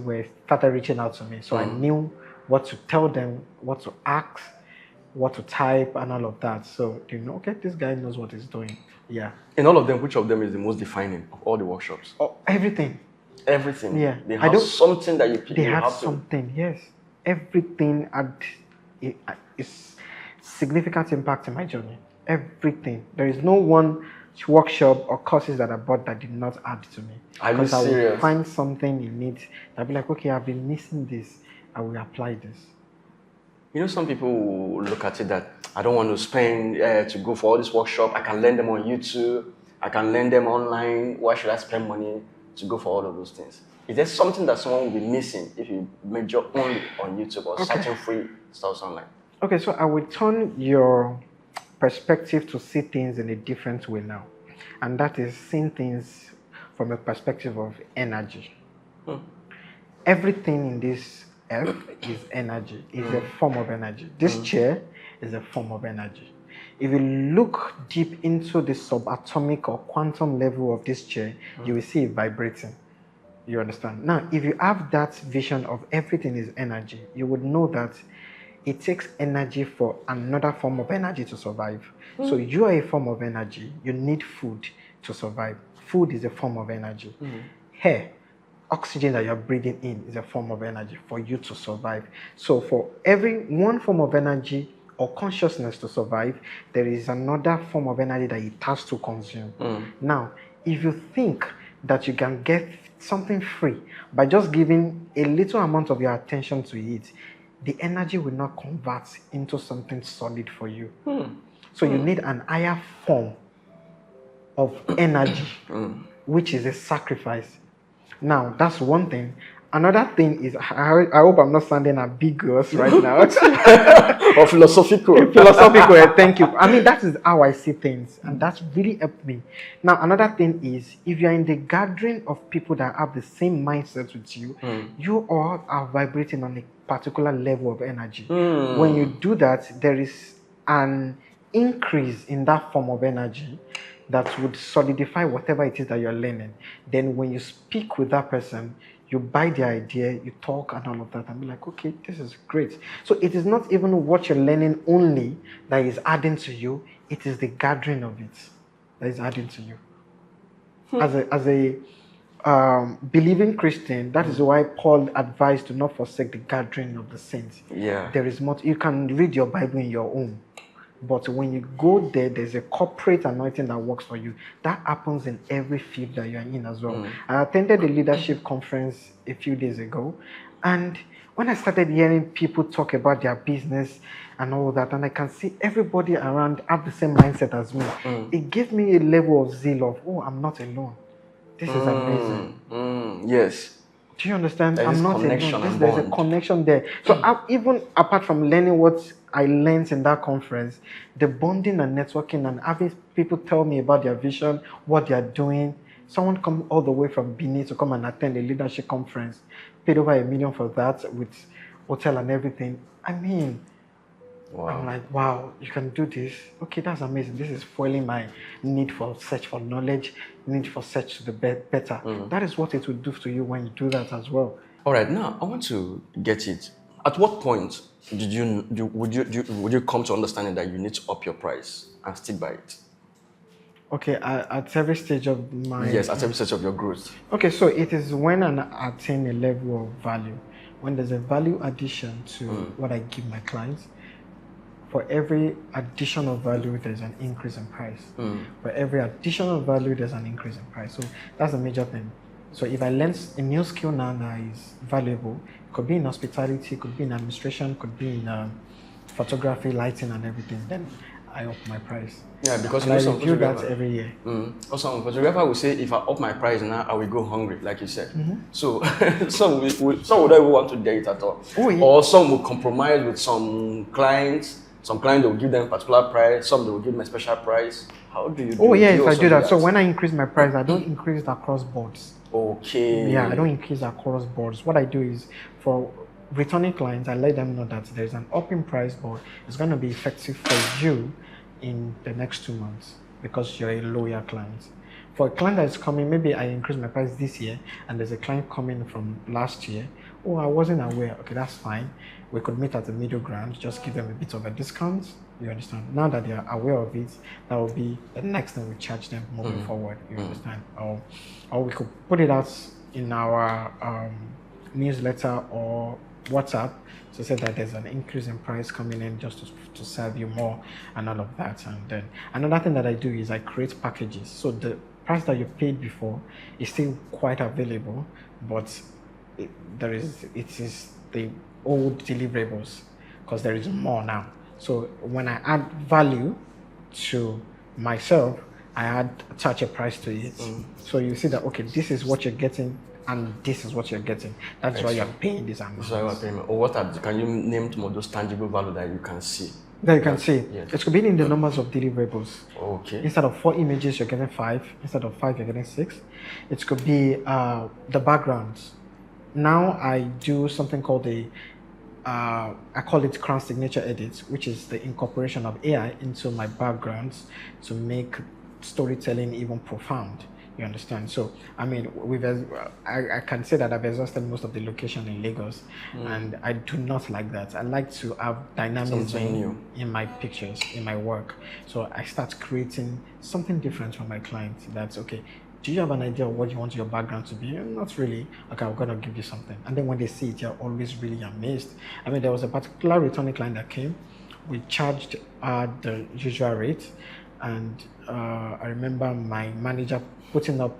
started reaching out to me. So I knew what to tell them, what to ask, what to type, and all of that. So you know, okay, this guy knows what he's doing. Yeah. In all of them, which of them is the most defining of all the workshops? Oh, everything. Everything. Yeah. They have something that you. They have something. Yes. Everything is significant impact in my journey. Everything. There is no one workshop or courses that I bought that did not add to me. Because I will find something in it. I'll be like, okay, I've been missing this. I will apply this. You know, some people will look at it that I don't want to spend to go for all this workshop. I can learn them on YouTube. I can learn them online. Why should I spend money to go for all of those things? Is there something that someone will be missing if you major only on YouTube or searching free stuff online? Okay, so I will turn your perspective to see things in a different way now. And that is seeing things from a perspective of energy. Everything in this earth is energy, is a form of energy. This chair is a form of energy. If you look deep into the subatomic or quantum level of this chair, you will see it vibrating. You understand? Now, if you have that vision of everything is energy, you would know that it takes energy for another form of energy to survive. So you are a form of energy. You need food to survive. Food is a form of energy. Air, oxygen that you're breathing in is a form of energy for you to survive. So for every one form of energy or consciousness to survive, there is another form of energy that it has to consume. Now, if you think that you can get something free by just giving a little amount of your attention to it, the energy will not convert into something solid for you. So you need an higher form of energy, which is a sacrifice. Now, that's one thing. Another thing is, I hope I'm not sounding ambiguous right now. Or philosophical. Philosophical, thank you. I mean, that is how I see things, and that's really helped me. Now, another thing is, if you're in the gathering of people that have the same mindset with you, you all are vibrating on a particular level of energy. When you do that, there is an increase in that form of energy that would solidify whatever it is that you're learning. Then when you speak with that person, you buy the idea, you talk and all of that, and be like, okay, this is great. So it is not even what you're learning only that is adding to you, it is the gathering of it that is adding to you. As a believing Christian, that is why Paul advised to not forsake the gathering of the saints. There is more. You can read your Bible in your own, but when you go there, there's a corporate anointing that works for you. That happens in every field that you're in as well. I attended a leadership conference a few days ago, and when I started hearing people talk about their business and all that, and I can see everybody around have the same mindset as me, it gave me a level of zeal of, oh, I'm not alone. This is amazing. Yes. Do you understand? There's I'm not alone. There's a connection there. So even apart from learning what I learned in that conference, the bonding and networking and having people tell me about their vision, what they are doing. Someone come all the way from Benin to come and attend a leadership conference, paid over $1 million for that with hotel and everything. I mean, I'm like, wow, you can do this. Okay, that's amazing. This is fueling my need for search for knowledge, need for search to the better. That is what it will do to you when you do that as well. All right, now I want to get it. At what point would you come to understanding that you need to up your price and stick by it? Okay, at every stage of my... Yes, at every stage of your growth. Okay, so it is when I attain a level of value, when there's a value addition to what I give my clients. For every additional value, there's an increase in price. For every additional value, there's an increase in price. So that's a major thing. So if I learn a new skill now that is valuable, it could be in hospitality, could be in administration, could be in photography, lighting and everything, then I up my price. Yeah, because and I review that every year. Also, a photographer will say, if I up my price now, I will go hungry, like you said. So some would not even want to date at all. Or some will compromise with some clients. Some clients will give them a particular price, some they will give them a special price. How do you do it? Yes, I do that. So when I increase my price, I don't increase it across boards. Okay. Yeah, I don't increase across boards. What I do is, for returning clients, I let them know that there's an up in price, but it's going to be effective for you in the next 2 months because you're a loyal client. For a client that's coming, maybe I increase my price this year, and there's a client coming from last year. Oh, I wasn't aware. Okay, that's fine. We could meet at the middle ground, just give them a bit of a discount. You understand? Now that they are aware of it, that will be the next thing we charge them moving forward. You understand? Or we could put it out in our newsletter or WhatsApp to say that there's an increase in price coming in just to serve you more and all of that. And then another thing that I do is I create packages. So the price that you paid before is still quite available, but it is the old deliverables because there is more now. So when I add value to myself, I had attach a price to it. So you see that, okay, this is what you're getting and this is what you're getting. That's why you're paying this amount. That's why you're paying. Or can you name some of those tangible value that you can see? That you can see. Yes. It could be in the numbers of deliverables. Okay. Instead of 4 images, you're getting 5. Instead of 5, you're getting 6. It could be the backgrounds. Now I do something called I call it Crown Signature Edit, which is the incorporation of AI into my backgrounds to make storytelling even profound. You understand? So, I mean, I can say that I've exhausted most of the location in Lagos, and I do not like that. I like to have dynamism in my pictures, in my work. So I start creating something different for my clients. That's okay. Do you have an idea of what you want your background to be? Not really. Okay, I'm gonna give you something. And then when they see it, you're always really amazed. I mean, there was a particular returning client that came. We charged the usual rate, and I remember my manager putting up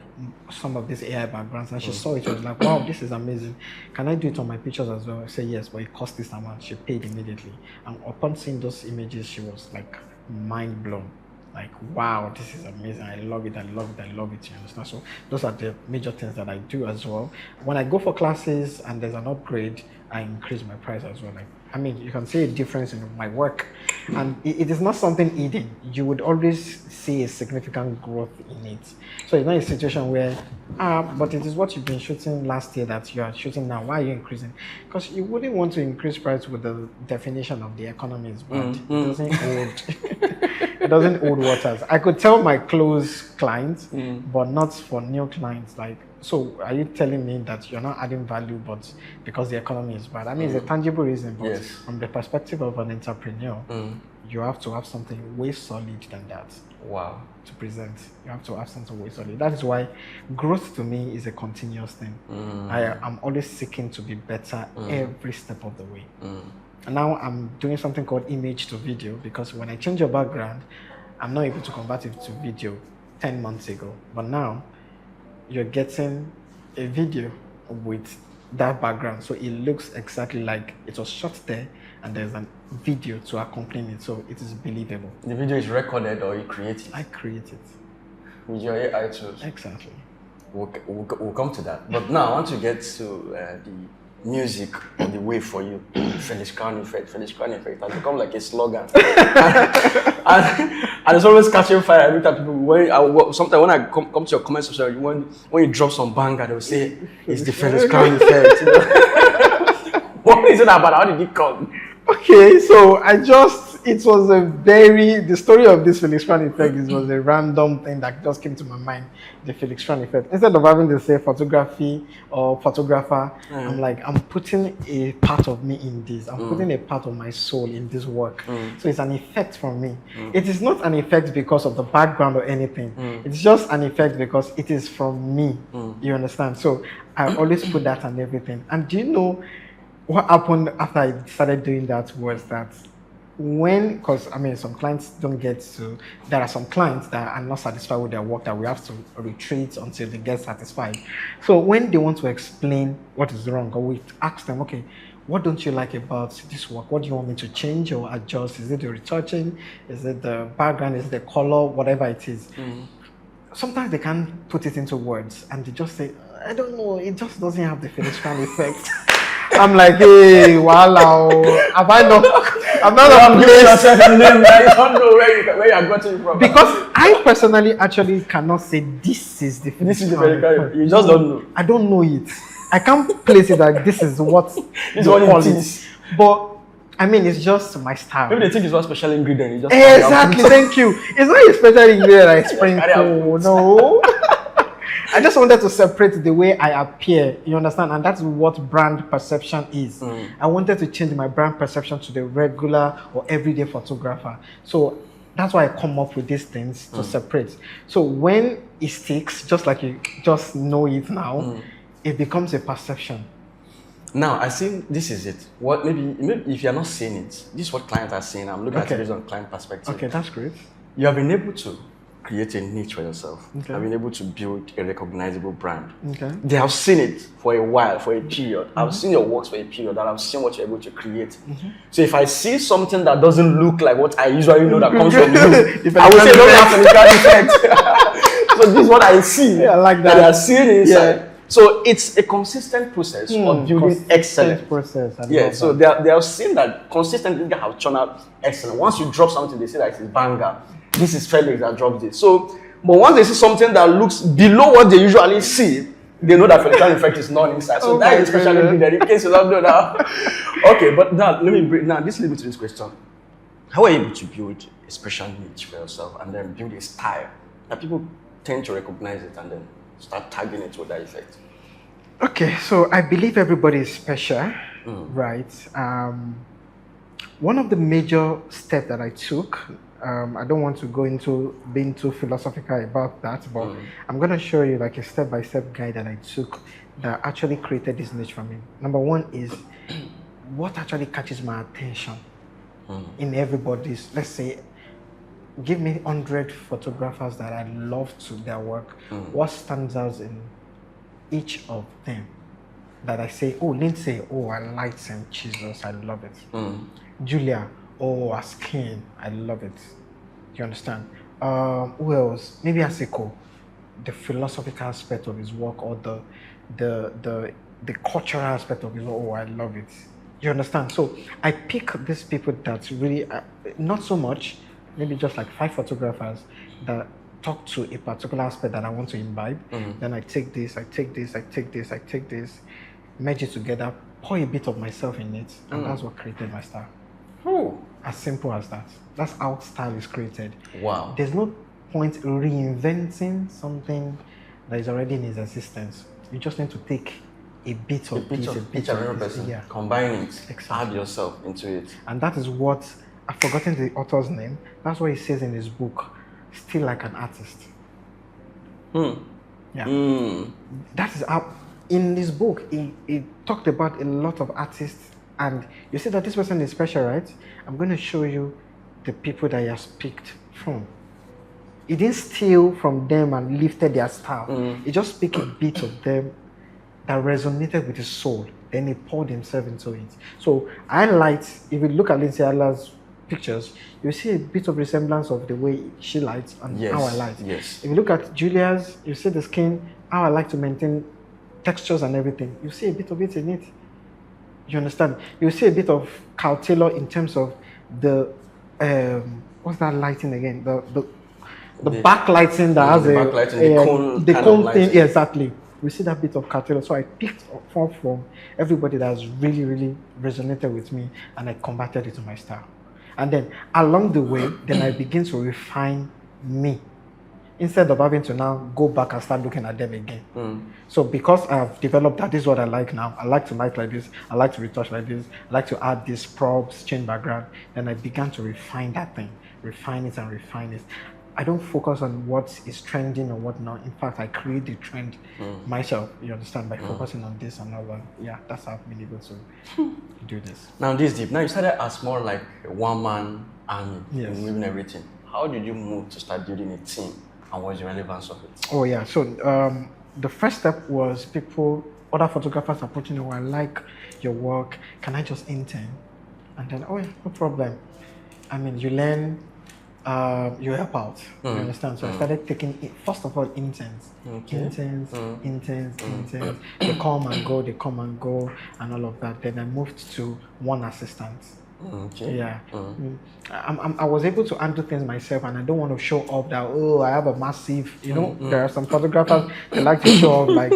some of these AI backgrounds, and she saw it. She was like, wow, this is amazing. Can I do it on my pictures as well? I said, yes, but it cost this amount. She paid immediately. And upon seeing those images, she was like mind blown. Like, wow, this is amazing. I love it. I love it. I love it. You understand? So those are the major things that I do as well. When I go for classes and there's an upgrade, I increase my price as well. Like, I mean, you can see a difference in my work, and it is not something hidden. You would always see a significant growth in it. So it's not a situation where, but it is what you've been shooting last year that you are shooting now. Why are you increasing? Because you wouldn't want to increase price with the definition of the economy is bad. It doesn't hold. It doesn't hold waters. I could tell my close clients, but not for new clients. Like, so are you telling me that you're not adding value, but because the economy is bad? I mean, it's a tangible reason, but from the perspective of an entrepreneur, you have to have something way solid than that. Wow. To present, you have to have something way solid. That is why growth to me is a continuous thing. I am always seeking to be better every step of the way. And now I'm doing something called image to video, because when I change your background, I'm not able to convert it to video 10 months ago. But now you're getting a video with that background. So it looks exactly like it was shot there, and there's a video to accompany it. So it is believable. The video is recorded or you create it? I create it. With your AI tools? Exactly. We'll come to that. But now I want to get to the music on the way for you. Felix Crown Effect. Felix Crown Effect has become like a slogan. and it's always catching fire. I look at people, sometimes when I come to your comment section, when you drop some banger, they'll say, it's the Felix Crown Effect. You know? What is it about? How did it come? Okay, so the story of this Felix Crown Effect was a random thing that just came to my mind, the Felix Crown Effect. Instead of having to say photography or photographer, I'm like, I'm putting a part of me in this. I'm putting a part of my soul in this work. So it's an effect from me. It is not an effect because of the background or anything. It's just an effect because it is from me. You understand? So I always put that on everything. And do you know what happened after I started doing that was that because I mean, some clients don't get to, there are some clients that are not satisfied with their work that we have to retreat until they get satisfied. So when they want to explain what is wrong, or we ask them, okay, what don't you like about this work? What do you want me to change or adjust? Is it the retouching? Is it the background? Is it the color? Whatever it is. Sometimes they can't put it into words, and they just say, I don't know, it just doesn't have the Felix Crown Effect. I'm like, hey, wow, have I not? I'm not a place. I don't know where you are getting from. Because I personally actually cannot say this is the Felix Crown Effect. You just don't know. I don't know it. I can't place it like this is what this is what it is. But I mean, it's just my style. Maybe they think it's one special ingredient. You just exactly. Thank you. It's not a special ingredient I sprinkle. No. I just wanted to separate the way I appear, you understand? And that's what brand perception is. I wanted to change my brand perception to the regular or everyday photographer. So that's why I come up with these things to separate. So when it sticks, just like you just know it now, it becomes a perception. Now, I think this is it. What maybe if you're not seeing it, this is what clients are saying. I'm looking at it based on client perspective. Okay, that's great. You have been able to create a niche for yourself. Okay. I've been able to build a recognizable brand. Okay. They have seen it for a while, for a period. I've seen your works for a period, and I've seen what you're able to create. So if I see something that doesn't look like what I usually know that comes from you, I will say, don't have Felix Crown Effect. So this is what I see. Yeah, I like that. They are seeing inside. So it's a consistent process of building excellence. Process. So they have seen that consistently have churned out excellence. Once you drop something, they say that it's banger. This is Felix that dropped it. So, but once they see something that looks below what they usually see, they know that Felix Crown Effect is not inside. So that is especially good in case you don't know that. Okay, but now this leads me to this question. How are you able to build a special niche for yourself and then build a style that people tend to recognize it and then start tagging it with that effect? Okay, so I believe everybody is special, right? One of the major steps that I took, I don't want to go into being too philosophical about that, but I'm going to show you like a step-by-step guide that I took that actually created this niche for me. Number one is what actually catches my attention in everybody's, let's say, give me 100 photographers that I love to their work. What stands out in each of them that I say, oh, Lindsay, oh, I like St. Jesus, I love it. Julia, oh, her skin, I love it. You understand? Who else? Maybe Asiko, the philosophical aspect of his work, or the cultural aspect of his work, oh, I love it. You understand? So I pick these people that really, not so much, maybe just like 5 photographers that talk to a particular aspect that I want to imbibe. Then I take this, merge it together, pour a bit of myself in it, and that's what created my style. As simple as that. That's how style is created. Wow. There's no point reinventing something that is already in its existence. You just need to take a bit of this, a bit of this, combine it, add yourself into it. And that is what, I've forgotten the author's name, that's what he says in his book, Still Like an Artist. That is how, in this book, he talked about a lot of artists, and you see that this person is special, right? I'm going to show you the people that he has picked from. He didn't steal from them and lifted their style. He just picked a bit of them that resonated with his soul. Then he poured himself into it. So I liked, if you look at Lindsay Adler's pictures, you see a bit of resemblance of the way she lights and how I light. Yes. If you look at Julia's, you see the skin, how I like to maintain textures and everything. You see a bit of it in it. You understand? You see a bit of Carl Taylor in terms of the what's that lighting again? The backlighting that has the cone thing. Yeah, exactly. We see that bit of Carl Taylor. So I picked up from everybody that has really, really resonated with me, and I converted it to my style. And then along the way, then I begin to refine me, instead of having to now go back and start looking at them again. So because I've developed that, this is what I like now. I like to light like this. I like to retouch like this. I like to add these props, change background. Then I began to refine that thing, refine it and refine it. I don't focus on what is trending or what not. In fact, I create the trend myself, you understand, by focusing on this and all that. Yeah, that's how I've been able to do this. Now this deep. Now you started as more like a one-man army, moving everything. How did you move to start building a team? And what's the relevance of it? Oh yeah, so the first step was other photographers approaching me, I like your work, can I just intern? And then, oh yeah, no problem. I mean, you learn, you help out, you understand? So I started taking, first of all, interns. Interns. They come and go, and all of that. Then I moved to one assistant. Yeah. I was able to handle things myself, and I don't want to show off that, oh, I have a massive, there are some photographers that like to show off like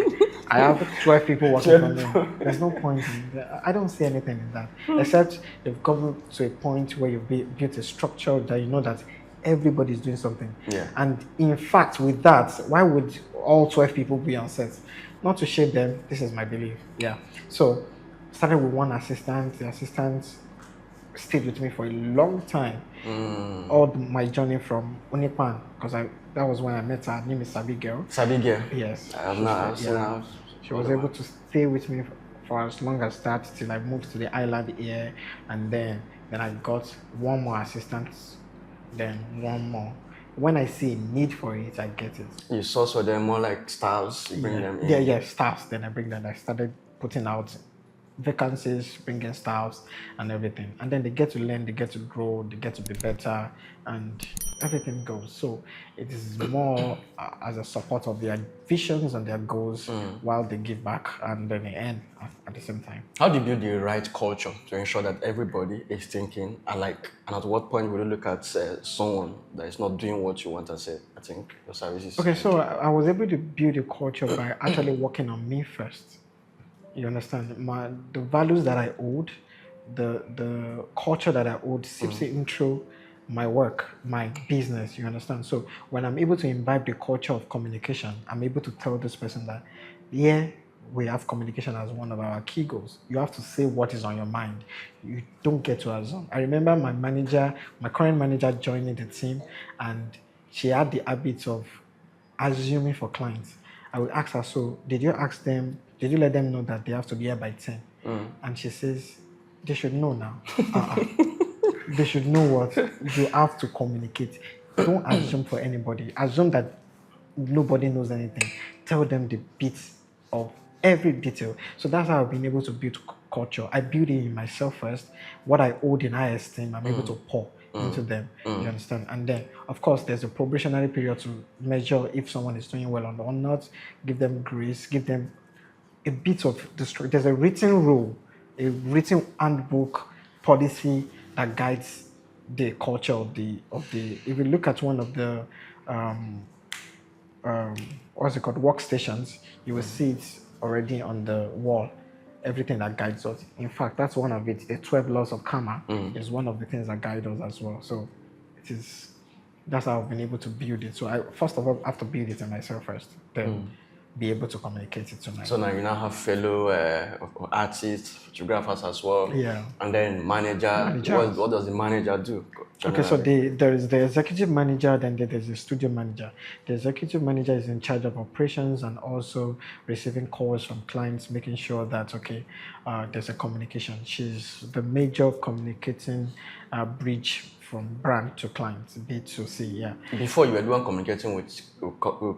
I have 12 people working for me. There's no point in that. I don't see anything in that, except you've come to a point where you've built a structure that you know that everybody's doing something. And in fact, with that, why would all 12 people be on set? Not to shame them, this is my belief. So started with one assistant. The assistant stayed with me for a long time. All my journey from Unipan, because that was when I met her. Her name is Sabi Girl. Sabi Girl? Yes. She was able to stay with me for as long as that till I moved to the island here, and then I got one more assistant, then one more. When I see a need for it, I get it. You source for them more like stars, you bring them in. Yeah, staffs. Then I bring them. I started putting out vacancies, bringing staffs and everything. And then they get to learn, they get to grow, they get to be better, and everything goes. So it is more as a support of their visions and their goals while they give back and then they earn at the same time. How do you build the right culture to ensure that everybody is thinking alike? And at what point will you look at someone that is not doing what you want and say, I think your services? Okay, so I was able to build a culture by actually working on me first. You understand? The values that I owed, the culture that I owed seeps in through my work, my business. You understand? So when I'm able to imbibe the culture of communication, I'm able to tell this person that, yeah, we have communication as one of our key goals. You have to say what is on your mind. You don't get to assume. I remember my current manager joining the team, and she had the habit of assuming for clients. I would ask her, so did you let them know that they have to be here by 10? And she says, they should know now. They should know what you have to communicate. Don't assume for anybody. Assume that nobody knows anything. Tell them the bits of every detail. So that's how I've been able to build culture. I build it in myself first. What I hold in high esteem, I'm able to pour into them. You understand? And then, of course, there's a probationary period to measure if someone is doing well or not. Give them grace. Give them a bit of the. There's a written rule, a written handbook policy that guides the culture of the. If you look at one of the what's it called, workstations, you will see it already on the wall. Everything that guides us. In fact, that's one of it. The 12 laws of karma is one of the things that guide us as well. So that's how I've been able to build it. So I first of all have to build it in myself first, then be able to communicate it to my. So now you now have fellow artists, photographers as well. Yeah. And then manager. What does the manager do? Okay, so there is the executive manager, then there's the studio manager. The executive manager is in charge of operations and also receiving calls from clients, making sure that, there's a communication. She's the major communicating bridge from brand to clients, B2C, yeah. Before you were doing communicating with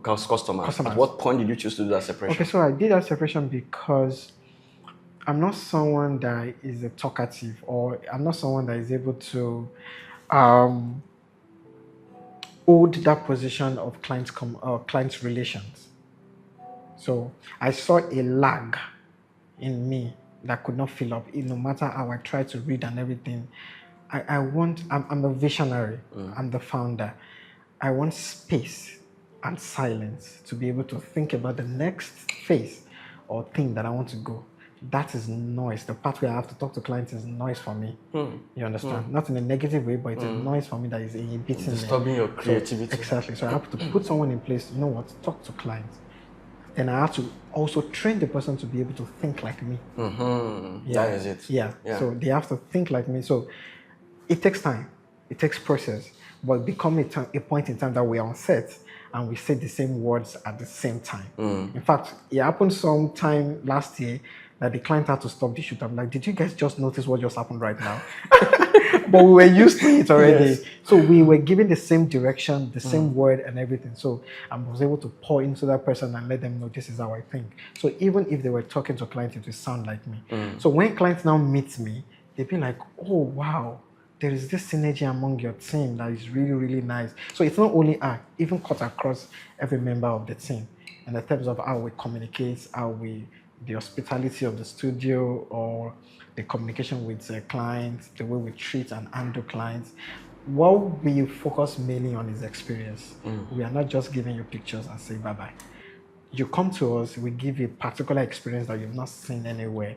customers, at what point did you choose to do that separation? Okay, so I did that separation because I'm not someone that is a talkative, or I'm not someone that is able to hold that position of clients relations. So I saw a lag in me that could not fill up. No matter how I tried to read and everything, I'm a visionary. I'm the founder. I want space and silence to be able to think about the next phase or thing that I want to go. That is noise. The part where I have to talk to clients is noise for me. You understand? Not in a negative way, but it's a noise for me that is inhibiting me. Disturbing your creativity. So, exactly. So I have to put someone in place, you know what, talk to clients. Then I have to also train the person to be able to think like me. That is it. Yeah. So they have to think like me. So it takes time. It takes process. But become a point in time that we're on set and we say the same words at the same time. In fact, it happened sometime last year that the client had to stop the shoot. I'm like, did you guys just notice what just happened right now? But we were used to it already. Yes. So we were given the same direction, the same word and everything. So I was able to pour into that person and let them know this is how I think. So even if they were talking to a client, it would sound like me. So when clients now meet me, they'd be like, oh, wow, there is this synergy among your team that is really, really nice. So it's not only even cut across every member of the team in the terms of how we communicate, the hospitality of the studio, or the communication with clients, the way we treat and handle clients. What we focus mainly on is experience. We are not just giving you pictures and say bye-bye. You come to us, we give you a particular experience that you've not seen anywhere.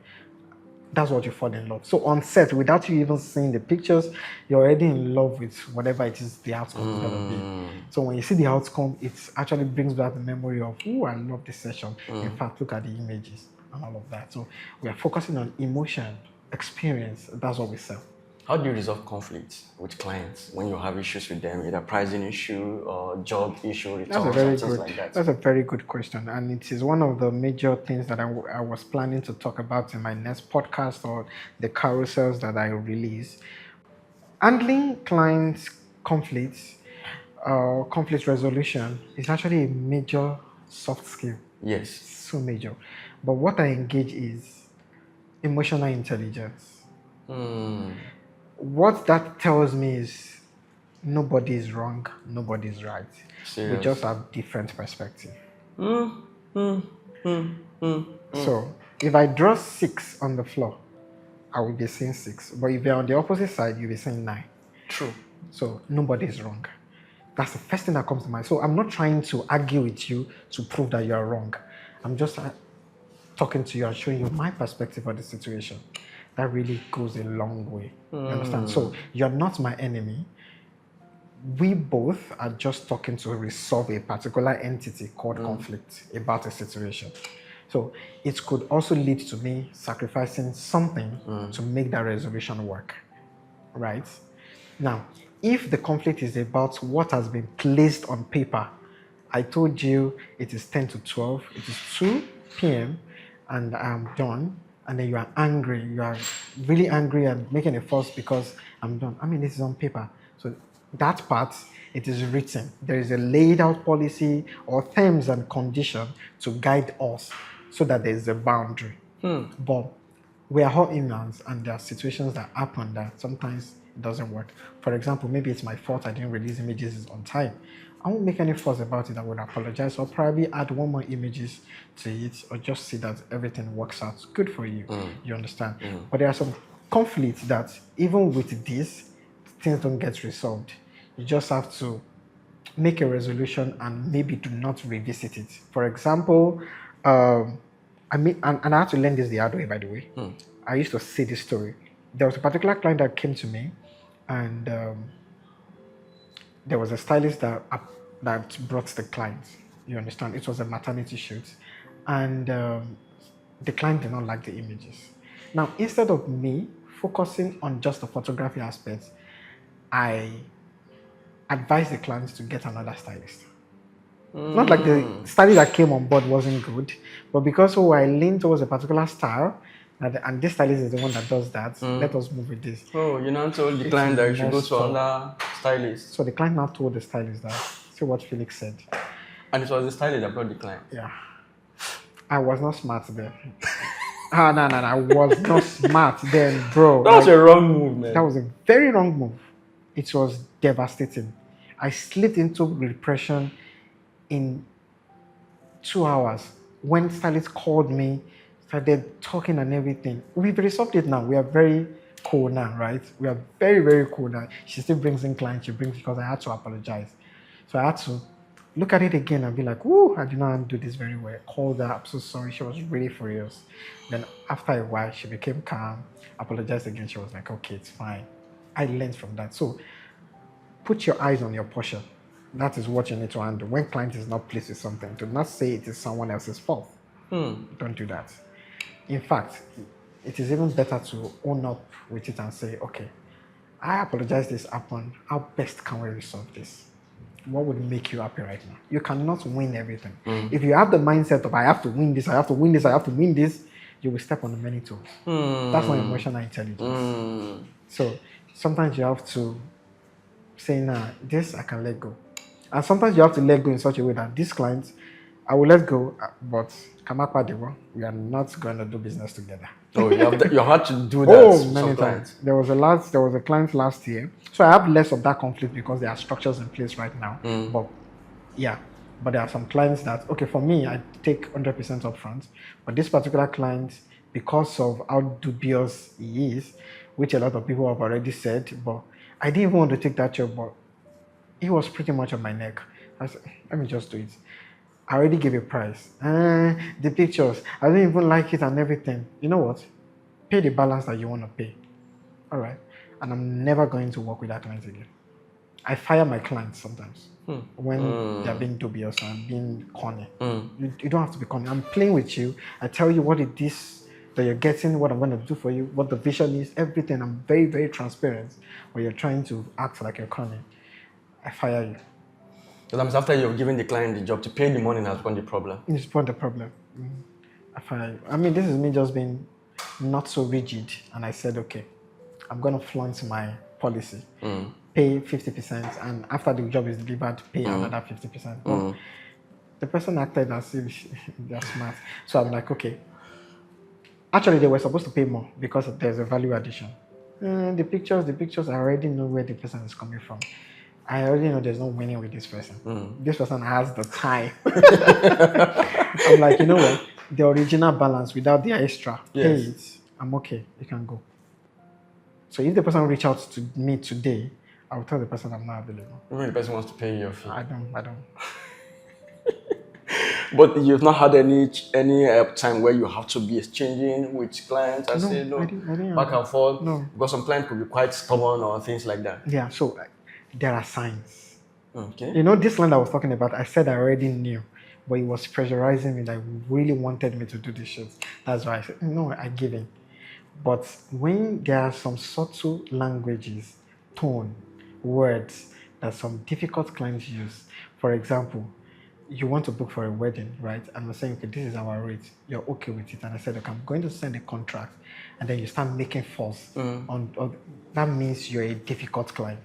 That's what you fall in love. So on set, without you even seeing the pictures, you're already in love with whatever it is the outcome is going to be. So when you see the outcome, it actually brings back the memory of, oh, I love this session. In fact, look at the images and all of that. So we are focusing on emotion, experience. That's what we sell. How do you resolve conflicts with clients when you have issues with them, either pricing issue or job issue, returns, things like that? That's a very good question. And it is one of the major things that I was planning to talk about in my next podcast or the carousels that I release. Handling clients' conflicts, Conflict resolution is actually a major soft skill. Yes. So major. But what I engage is emotional intelligence. What that tells me is nobody is wrong, nobody is right. Serious. We just have different perspective. So if I draw 6 on the floor, I will be seeing 6. But if you're on the opposite side, you'll be seeing 9. True. So nobody is wrong. That's the first thing that comes to mind. So I'm not trying to argue with you to prove that you are wrong. I'm just talking to you and showing you my perspective on the situation. That really goes a long way. You understand? So you're not my enemy. We both are just talking to resolve a particular entity called conflict about a situation. So it could also lead to me sacrificing something to make that resolution work. Right? Now, if the conflict is about what has been placed on paper, I told you it is 10 to 12, it is 2 p.m. and I'm done, and then you are angry, you are really angry and making a fuss because I'm done. I mean, this is on paper. So that part, it is written. There is a laid out policy or terms and condition to guide us so that there is a boundary. But we are all humans, and there are situations that happen that sometimes it doesn't work. For example, maybe it's my fault I didn't release images on time. I won't make any fuss about it. I would apologize or probably add one more images to it, or just see that everything works out good for you. You understand? But there are some conflicts that even with this, things don't get resolved. You just have to make a resolution and maybe do not revisit it. For example, I had to learn this the hard way, by the way. I used to see this story. There was a particular client that came to me, and there was a stylist that brought the client. You understand? It was a maternity shoot, and the client did not like the images. Now, instead of me focusing on just the photography aspect, I advised the client to get another stylist. Not like the stylist that came on board wasn't good, but because I leaned towards a particular style, and this stylist is the one that does that, let us move with this. Oh, you now told the client that you should go to another stylist. So the client now told the stylist that. See what Felix said. And it was the stylist that brought the client? Yeah. I was not smart then. No, I was not smart then, bro. That was a wrong move, man. That was a very wrong move. It was devastating. I slipped into repression in 2 hours. When stylist called me, started talking and everything. We've resolved it now. We are very cool now, right? We are very, very cool now. She still brings in clients. She brings because I had to apologize. So I had to look at it again and be like, "Ooh, I did not do this very well." Called her. I'm so sorry. She was really furious. Then after a while, she became calm. Apologized again. She was like, "Okay, it's fine." I learned from that. So put your eyes on your portion. That is what you need to handle. When client is not pleased with something, do not say it is someone else's fault. Don't do that. In fact, it is even better to own up with it and say, okay, I apologize this happened. How best can we resolve this? What would make you happy right now? You cannot win everything. If you have the mindset of I have to win this, I have to win this, I have to win this, you will step on the many toes. That's not emotional intelligence. So sometimes you have to say, nah, this I can let go. And sometimes you have to let go in such a way that this client, I will let go, but we are not going to do business together. Oh, you had to do that. Many times. There was a client last year. So I have less of that conflict because there are structures in place right now. But there are some clients that, okay, for me, I take 100% upfront. But this particular client, because of how dubious he is, which a lot of people have already said, but I didn't even want to take that job, but he was pretty much on my neck. I said, let me just do it. I already gave a price. The pictures, I don't even like it and everything. You know what? Pay the balance that you want to pay. All right. And I'm never going to work with that client again. I fire my clients sometimes when they're being dubious and being corny. You don't have to be corny. I'm playing with you. I tell you what it is that you're getting, what I'm going to do for you, what the vision is, everything. I'm very, very transparent. But you're trying to act like you're corny. I fire you. Sometimes after you've given the client the job, to pay the money has become the problem. It's become the problem. I fire you. I mean, this is me just being not so rigid. And I said, okay, I'm going to flaunt my policy. pay 50%, and after the job is delivered, pay another 50%. But the person acted as if they're smart. So I'm like, okay. Actually, they were supposed to pay more because there's a value addition. The pictures, I already know where the person is coming from. I already know there's no winning with this person. This person has the time. I'm like, you know what? The original balance without the extra, pay it. I'm okay. You can go. So if the person reach out to me today, I'll tell the person I'm not available. Maybe the person wants to pay your fee. I don't. But you've not had any time where you have to be exchanging with clients and say no, I didn't back and forth? No. Because some clients could be quite stubborn or things like that. Yeah, so there are signs. Okay. You know, this land I was talking about, I said I already knew, but he was pressurizing me, that really wanted me to do this shit. That's why I said, no, I give in. But when there are some subtle languages, tone, words that some difficult clients use, for example, you want to book for a wedding, right? And we're saying, okay, this is our rate. You're okay with it. And I said, okay, I'm going to send a contract. And then you start making false. That means you're a difficult client.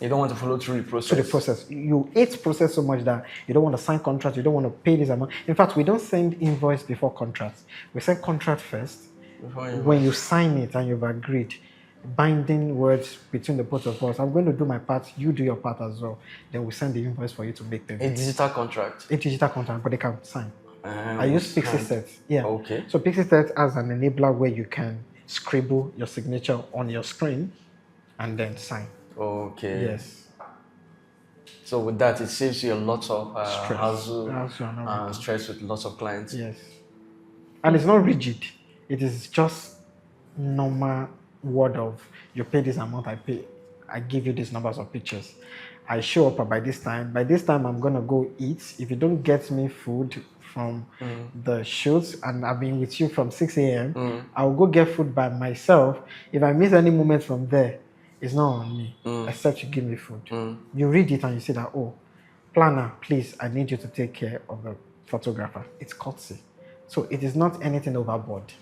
You don't want to follow through the process. So the process. You hate process so much that you don't want to sign contract. You don't want to pay this amount. In fact, we don't send invoice before contracts. We send contract first. When you sign it and you've agreed, binding words between the both of us. I'm going to do my part, you do your part as well. Then we send the invoice for you to make the A digital contract. A digital contract, but they can sign. I use Pixie Set. Yeah. Okay. So Pixie Set has an enabler where you can scribble your signature on your screen and then sign. Okay. Yes. So with that, it saves you a lot of hassle and stress with lots of clients. Yes. And it's not rigid. It is just normal word of, you pay this amount, I give you these numbers of pictures. I show up by this time. By this time, I'm going to go eat. If you don't get me food from the shoots, and I've been with you from 6 a.m., I'll go get food by myself. If I miss any moment from there, it's not on me, except you give me food. You read it and you say that, oh, planner, please, I need you to take care of the photographer. It's courtesy. So it is not anything overboard.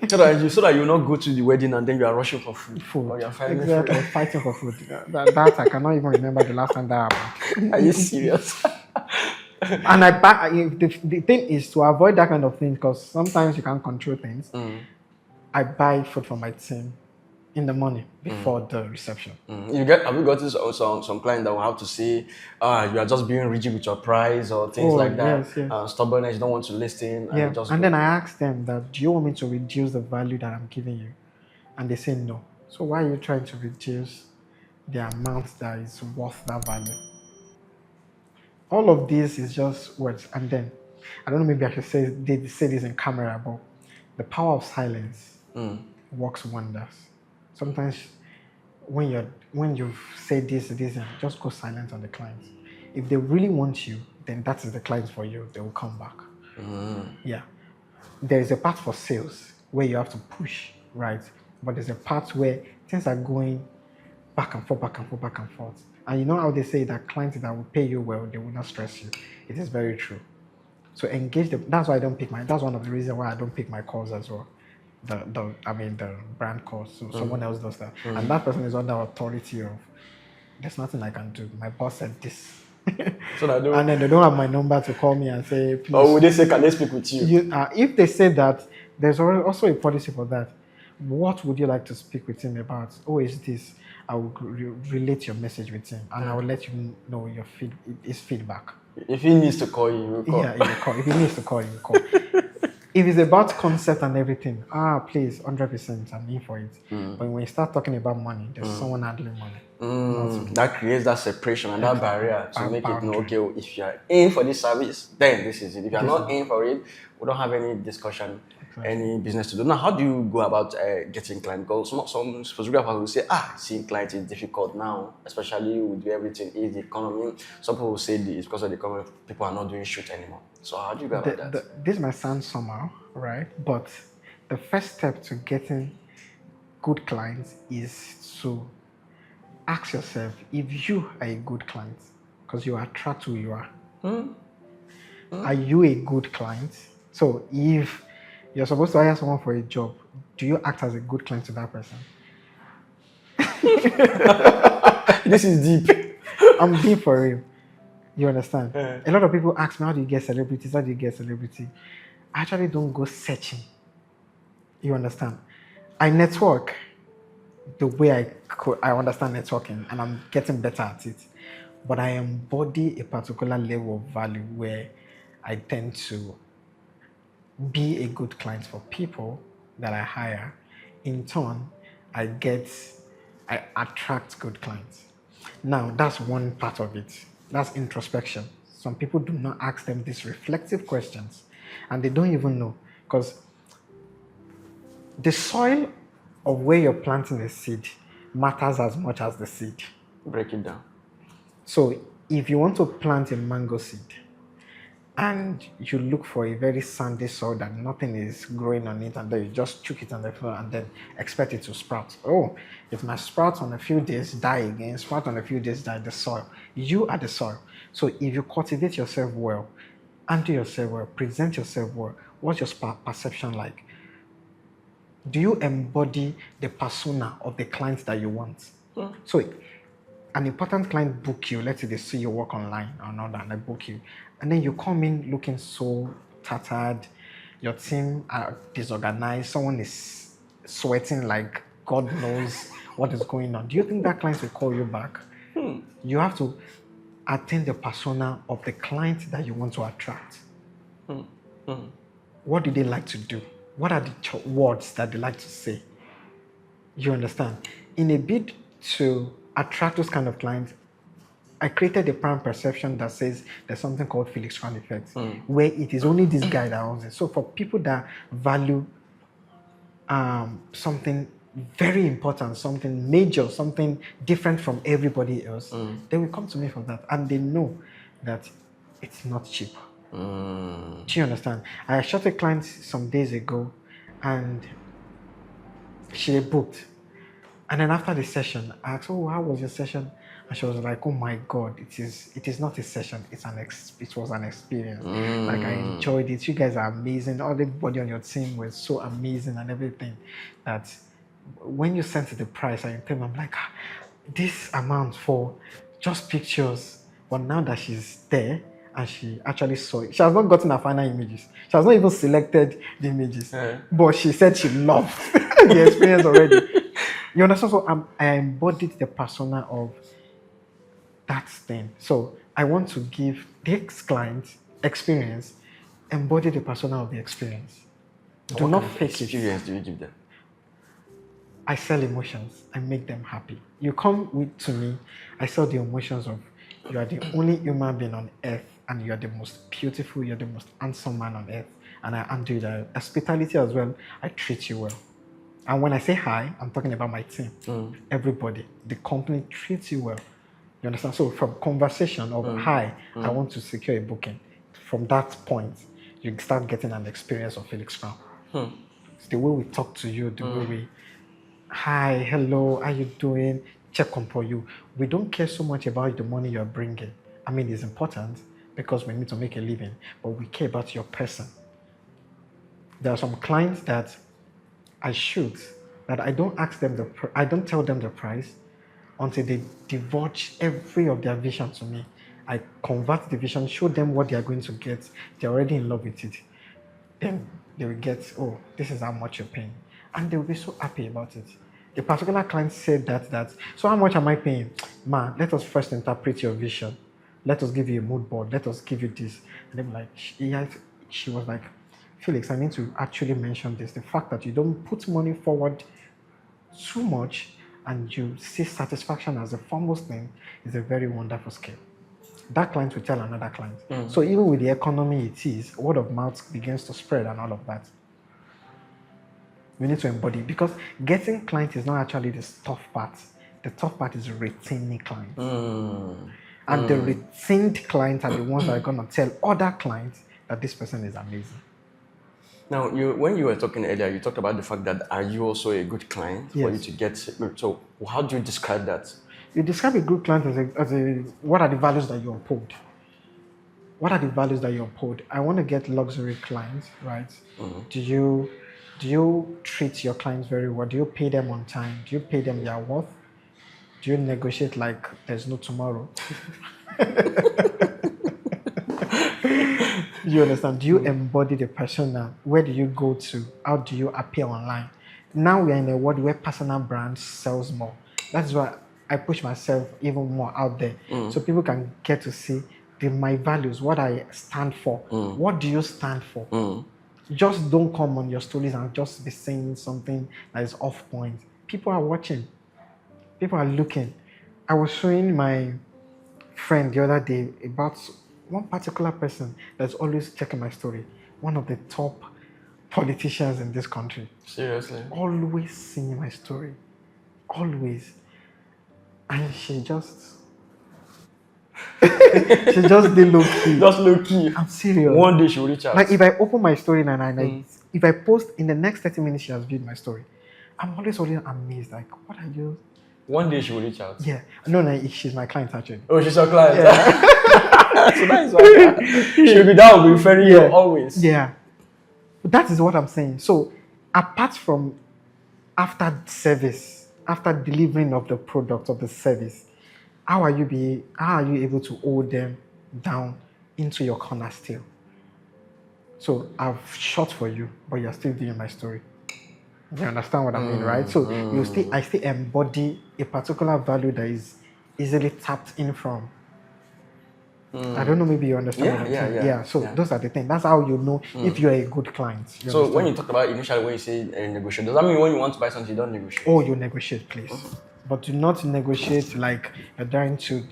so that you not go to the wedding and then you are rushing for food. Or you're fighting for food. That I cannot even remember the last time that happened. Are you serious? And the thing is to avoid that kind of thing, because sometimes you can't control things. I buy food for my team in the morning before the reception. Have you gotten some client that will have to say, you are just being rigid with your price or things like that? Yes. Stubbornness, you don't want to listen. And then I ask them that, do you want me to reduce the value that I'm giving you? And they say no. So why are you trying to reduce the amount that is worth that value? All of this is just words. And then, I don't know, maybe I should say this in camera, but the power of silence works wonders. Sometimes when you say this, just go silent on the clients. If they really want you, then that is the client for you. They will come back. Yeah. There is a part for sales where you have to push, right? But there's a part where things are going back and forth. And you know how they say that clients that will pay you well, they will not stress you. It is very true. So engage them. That's why that's one of the reasons why I don't pick my calls as well. The brand calls. So someone else does that. And that person is under authority of, there's nothing I can do. My boss said this. So and then they don't have my number to call me and say, please. Or would they say, can they speak with you? If they say that, there's also a policy for that. What would you like to speak with him about? Oh, is this? I will relate your message with him, and I will let you know his feedback. If he needs to call you, you will call. Yeah, you will call. If he needs to call, you will call. If it's about concept and everything, please, 100%, I'm in for it. But when you start talking about money, there's someone handling money. That creates that separation and that barrier to make it know, okay, if you're in for this service, then this is it. If you're not in for it, we don't have any discussion, any business to do. Now, how do you go about getting clients? Because some photographers will say, seeing clients is difficult now, especially with everything is the economy. Some people will say it's because of the economy, people are not doing shoot anymore. So how do you go about that? This might sound somehow, right? But the first step to getting good clients is to ask yourself if you are a good client, because you attract who you are. Are you a good client? So if you're supposed to hire someone for a job, do you act as a good client to that person? This is deep. I'm deep for real. You understand? Yeah. A lot of people ask me, how do you get celebrities? How do you get celebrity? I actually don't go searching. You understand? I network the way I understand networking, and I'm getting better at it. But I embody a particular level of value where I tend to be a good client for people that I hire. In turn, I attract good clients. Now, that's one part of it. That's introspection. Some people do not ask them these reflective questions, and they don't even know, because the soil of where you're planting a seed matters as much as the seed. Break it down. So if you want to plant a mango seed and you look for a very sandy soil that nothing is growing on it, and then you just chuck it on the floor and then expect it to sprout. Oh, it might sprout on a few days, die again, sprout on a few days, die. The soil. You are the soil. So if you cultivate yourself well, handle yourself well, present yourself well, what's your perception like? Do you embody the persona of the client that you want? So an important client book you, let's say they see you work online or not, and they book you, and then you come in looking so tattered, your team are disorganized, someone is sweating like God knows what is going on. Do you think that client will call you back? You have to attain the persona of the client that you want to attract. What do they like to do? What are the words that they like to say? You understand? In a bid to attract those kind of clients, I created a brand perception that says there's something called Felix Crown Effect, where it is only this guy that owns it. So for people that value something very important, something major, something different from everybody else, they will come to me for that, and they know that it's not cheap. Do you understand? I shot a client some days ago, and she booked. And then after the session, I asked, "Oh, how was your session?" And she was like, "Oh my God, it is not a session. It was an experience. Like, I enjoyed it. You guys are amazing. Everybody on your team was so amazing and everything. That when you sent the price, I tell them, I'm like, this amount for just pictures." But now that she's there and she actually saw it, she has not gotten her final images. She has not even selected the images. But she said she loved the experience already. You understand? So I embodied the persona of that thing. So I want to give this client experience, embody the persona of the experience. Do not fake it. Experience do you give them? I sell emotions. I make them happy. You come to me, I sell the emotions of you are the only human being on earth, and you are the most beautiful, you're the most handsome man on earth. And I undo that. Hospitality as well, I treat you well. And when I say hi, I'm talking about my team. Everybody. The company treats you well. You understand? So from conversation of hi, I want to secure a booking. From that point, you start getting an experience of Felix Crown. It's the way we talk to you, the way we, hi, hello, how you doing? Check on for you. We don't care so much about the money you're bringing. I mean, it's important because we need to make a living, but we care about your person. There are some clients that I shoot that I don't ask them I don't tell them the price until they divulge every of their vision to me. I convert the vision, show them what they are going to get. They're already in love with it. Then they will get, oh, this is how much you're paying. And they will be so happy about it. A particular client said that, so how much am I paying? Ma, let us first interpret your vision. Let us give you a mood board. Let us give you this. And they were like, she was like, Felix, I need to actually mention this. The fact that you don't put money forward too much and you see satisfaction as the foremost thing is a very wonderful skill. That client will tell another client. So even with the economy it is, word of mouth begins to spread and all of that. We need to embody, because getting clients is not actually the tough part. The tough part is retaining clients. And the retained clients are the ones that are going to tell other clients that this person is amazing. Now, when you were talking earlier, you talked about the fact that are you also a good client for you to get? So how do you describe that? You describe a good client as what are the values that you uphold? What are the values that you uphold? I want to get luxury clients, right? Do you treat your clients very well? Do you pay them on time? Do you pay them their worth? Do you negotiate like there's no tomorrow? You understand? Do you embody the persona? Where do you go to? How do you appear online? Now we are in a world where personal brands sells more. That's why I push myself even more out there, so people can get to see my values, what I stand for. What do you stand for? Just don't come on your stories and just be saying something that is off point. People are watching. People are looking. I was showing my friend the other day about one particular person that's always checking my story. One of the top politicians in this country. Seriously? Always seeing my story. Always. And she just did low key. Just low key. I'm serious. One day she will reach out. Like if I open my story and if I post in the next 30 minutes, she has viewed my story. I'm always amazed. Like, what are you? One day she will reach out. Yeah. No, she's my client actually. Oh, she's your client. Yeah. So that is why she'll be down with referring you always. Yeah. But that is what I'm saying. So apart from after service, after delivering of the product of the service, how are you able to hold them down into your corner still? So I've shot for you, but you're still doing my story. You understand what I mean, right? So I still embody a particular value that is easily tapped in from. I don't know, maybe you understand what I'm saying. Yeah. So those are the things. That's how you know if you're a good client. So when you talk about initially when you say negotiate, does that mean when you want to buy something you don't negotiate? Oh, you negotiate, please. But do not negotiate like you're trying to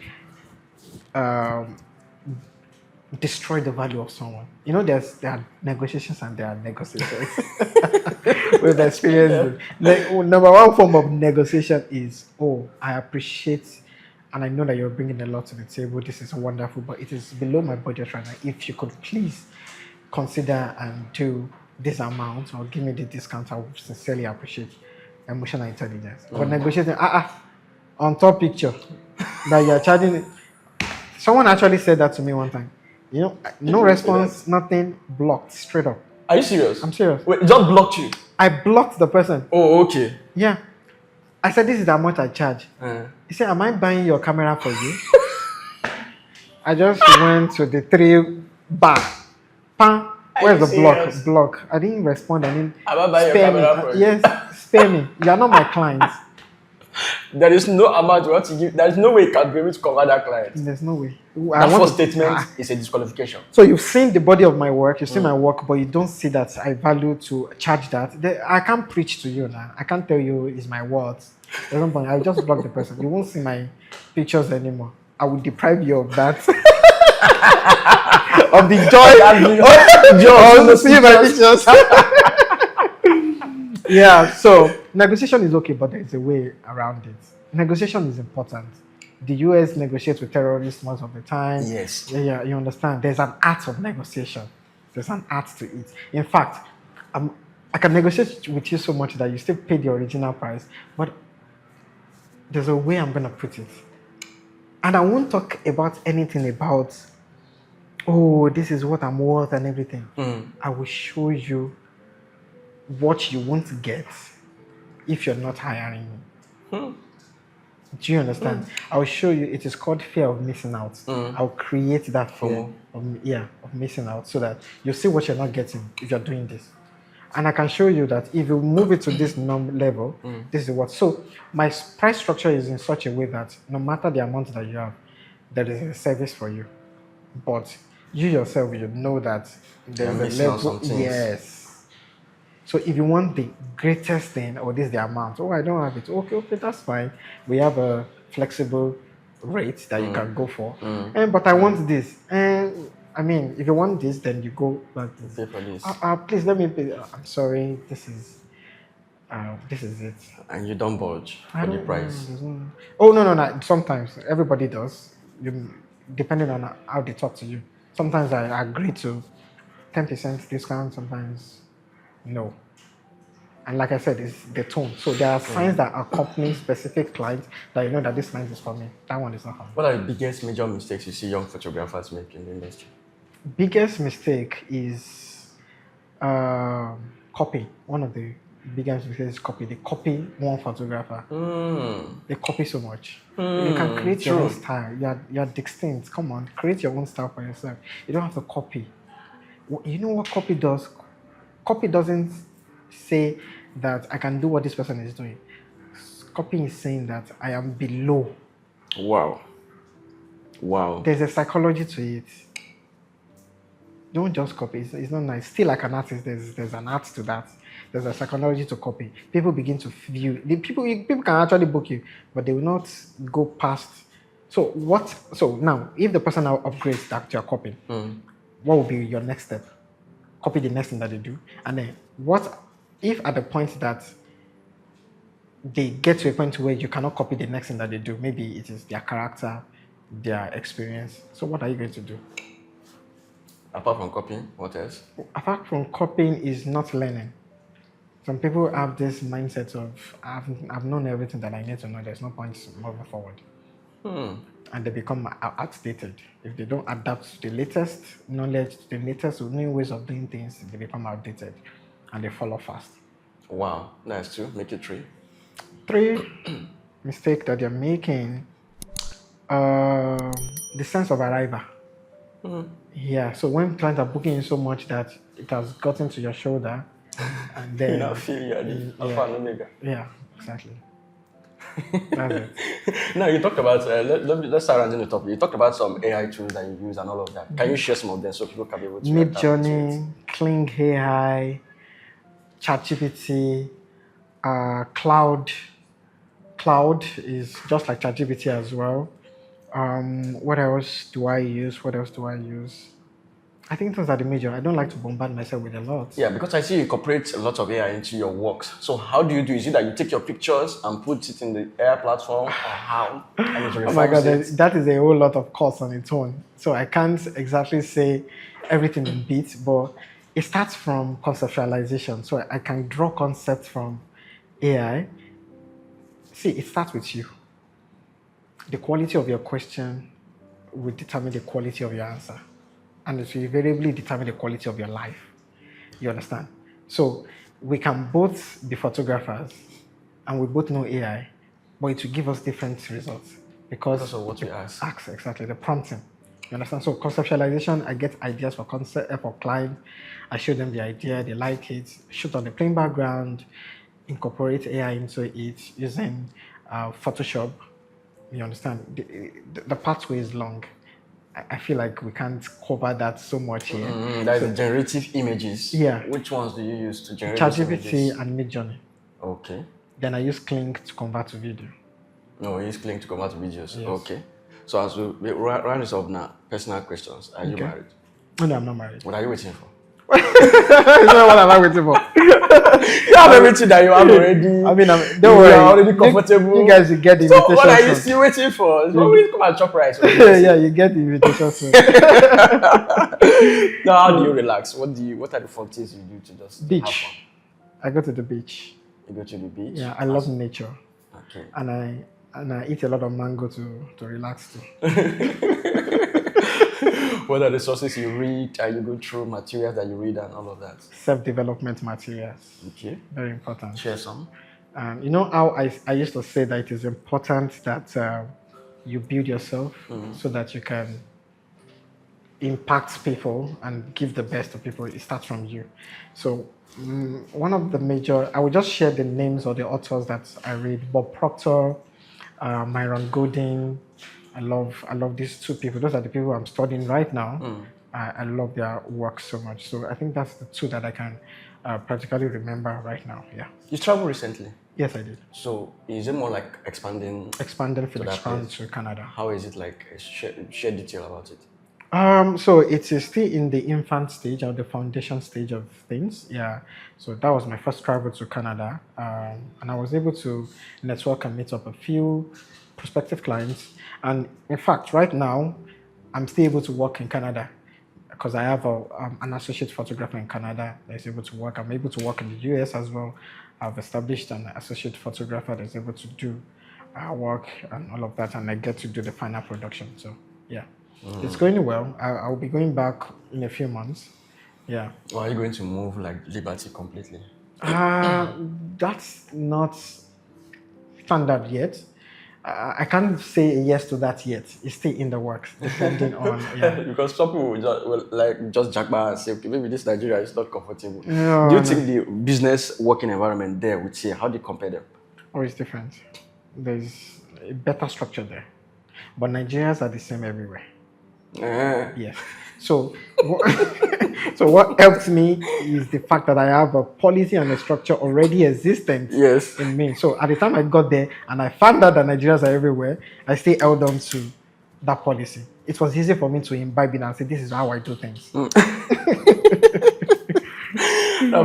destroy the value of someone. You know, there are negotiations and there are negotiations. With experience, number one form of negotiation is, I appreciate and I know that you're bringing a lot to the table. This is wonderful, but it is below my budget right now. If you could please consider and do this amount or give me the discount, I would sincerely appreciate emotional intelligence. But negotiating, on top picture that you're charging. Someone actually said that to me one time. You know, no response, nothing, blocked straight up. Are you serious? I'm serious. Wait, it just blocked you? I blocked the person. Oh, okay. Yeah. I said, this is how much I charge. He said, am I buying your camera for you? I just went to the 3 bar. Pam. Where's the serious? block? I didn't respond. I didn't. Am I buying your camera for you? Yes, spare me. You are not my client. There is no amount you want to give. There is no way you can be able to cover that client. There's no way. That first statement is a disqualification. So you've seen the body of my work, you've seen my work, but you don't see that I value to charge that. I can't preach to you now. I can't tell you it's my words. There's no point. I'll just block the person. You won't see my pictures anymore. I will deprive you of that. Of the joy of seeing my pictures. Yeah, so negotiation is okay, but there's a way around it. Negotiation is important. The US negotiates with terrorists most of the time. Yes. Yeah, you understand. There's an art of negotiation. There's an art to it. In fact, I can negotiate with you so much that you still pay the original price, but there's a way I'm going to put it. And I won't talk about anything about, this is what I'm worth and everything. I will show you what you won't get if you're not hiring me. Do you understand? I will show you. It is called fear of missing out. I'll create that fear of missing out so that you see what you're not getting if you're doing this. And I can show you that if you move it to this level, this is what. So my price structure is in such a way that no matter the amount that you have, there is a service for you. But you yourself, you know that there's a level. Yes. So if you want the greatest thing, or this is the amount, I don't have it. Okay, that's fine. We have a flexible rate that you can go for. But I want this. I mean, if you want this, then you go back to pay for this. Please let me pay. I'm sorry. This is it. And you don't budge for the price. No. Sometimes everybody does. Depending on how they talk to you. Sometimes I agree to 10% discount. Sometimes no. And like I said, it's the tone. So there are signs that accompany specific clients that you know that this client is for me. That one is not for me. What are the biggest major mistakes you see young photographers make in the industry? Biggest mistake is copy. One of the biggest mistake is copy. They copy one photographer. They copy so much. You can create your own style. You're distinct. Come on, create your own style for yourself. You don't have to copy. You know what copy does? Copy doesn't say that I can do what this person is doing. Copy is saying that I am below. Wow. There's a psychology to it. Don't just copy. It's not nice. Still, like an artist, there's an art to that. There's a psychology to copy. People begin to view. People can actually book you, but they will not go past. So now, if the person now upgrades that you're copying, what will be your next step? Copy the next thing that they do, and then what if at the point that they get to a point where you cannot copy the next thing that they do? Maybe it is their character, their experience. So what are you going to do? Apart from copying, what else? Apart from copying is not learning. Some people have this mindset of I've known everything that I need to know. There's no point moving forward, and they become outdated. If they don't adapt to the latest knowledge, the latest new ways of doing things, they become outdated, and they fall off fast. Wow, that's two. Make it three. Three mistake that they're making. The sense of arrival. Yeah, so when clients are booking you so much that it has gotten to your shoulder, and then you now feel you're the alpha and omega. Yeah, exactly. That's it. Now you talked about let's start rounding the topic. You talked about some AI tools that you use and all of that. Can you share some of them so people can be able to Midjourney, Kling AI, ChatGPT, Cloud. Cloud is just like ChatGPT as well. What else do I use? I think those are the major. I don't like to bombard myself with a lot. Yeah, because I see you incorporate a lot of AI into your works. So how do you do? Is it that you take your pictures and put it in the AI platform, or how? Oh my God, that is a whole lot of cost on its own. So I can't exactly say everything in bits, but it starts from conceptualization. So I can draw concepts from AI. See, it starts with you. The quality of your question will determine the quality of your answer. And it will invariably determine the quality of your life. You understand? So we can both be photographers and we both know AI, but it will give us different results because of what we ask. Exactly, the prompting. You understand? So conceptualization, I get ideas for clients. I show them the idea, they like it, shoot on the plain background, incorporate AI into it using Photoshop. You understand? The pathway is long. I feel like we can't cover that so much here. That's the generative images. Yeah. Which ones do you use to generate ChatGPT and Midjourney. Okay. Then I use Kling to convert to video. No, you use Kling to convert to videos. Yes. Okay. So as we round this up now, personal questions. Are you married? No, I'm not married. What are you waiting for? What am I waiting for? You have everything that you have already. I mean, don't worry. You are already comfortable. You guys will get the invitation. So what are you still waiting for? Always come and chop rice. Yeah, you get the invitation soon. Now, how do you relax? What are the fun things you do to just beach? Have fun? I go to the beach. You go to the beach? Yeah, I love nature. Okay. And I eat a lot of mango to relax too. What are the sources you read? Are you go through materials that you read and all of that? Self-development materials. Okay. Very important. Share some. You know how I used to say that it is important that you build yourself so that you can impact people and give the best to people. It starts from you. So one of the major, I will just share the names of the authors that I read. Bob Proctor, Myron Golden. I love these two people. Those are the people I'm studying right now. I love their work so much. So I think that's the two that I can practically remember right now. Yeah. You traveled recently? Yes, I did. So is it more like expanding Felix Crown to Canada. How is it like? Share detail about it. So it is still in the infant stage or the foundation stage of things. Yeah. So that was my first travel to Canada. And I was able to network and meet up a few prospective clients. And in fact, right now, I'm still able to work in Canada because I have an associate photographer in Canada that is able to work. I'm able to work in the US as well. I've established an associate photographer that's able to do work and all of that, and I get to do the final production. So, yeah. It's going well. I'll be going back in a few months. Yeah. Or are you going to move like Liberty completely? That's not standard yet. I can't say a yes to that yet. It's still in the works, depending on Because some people will like just jack back and say, okay, maybe this Nigeria is not comfortable. No, Do you no. think the business working environment there with here, how do you compare them? Oh, it's different. There's a better structure there, but Nigerians are the same everywhere. Yes. So, so what helped me is the fact that I have a policy and a structure already existent Yes. in me. So at the time I got there and I found out that Nigerians are everywhere, I still held on to that policy. It was easy for me to imbibe it and say, this is how I do things. Now,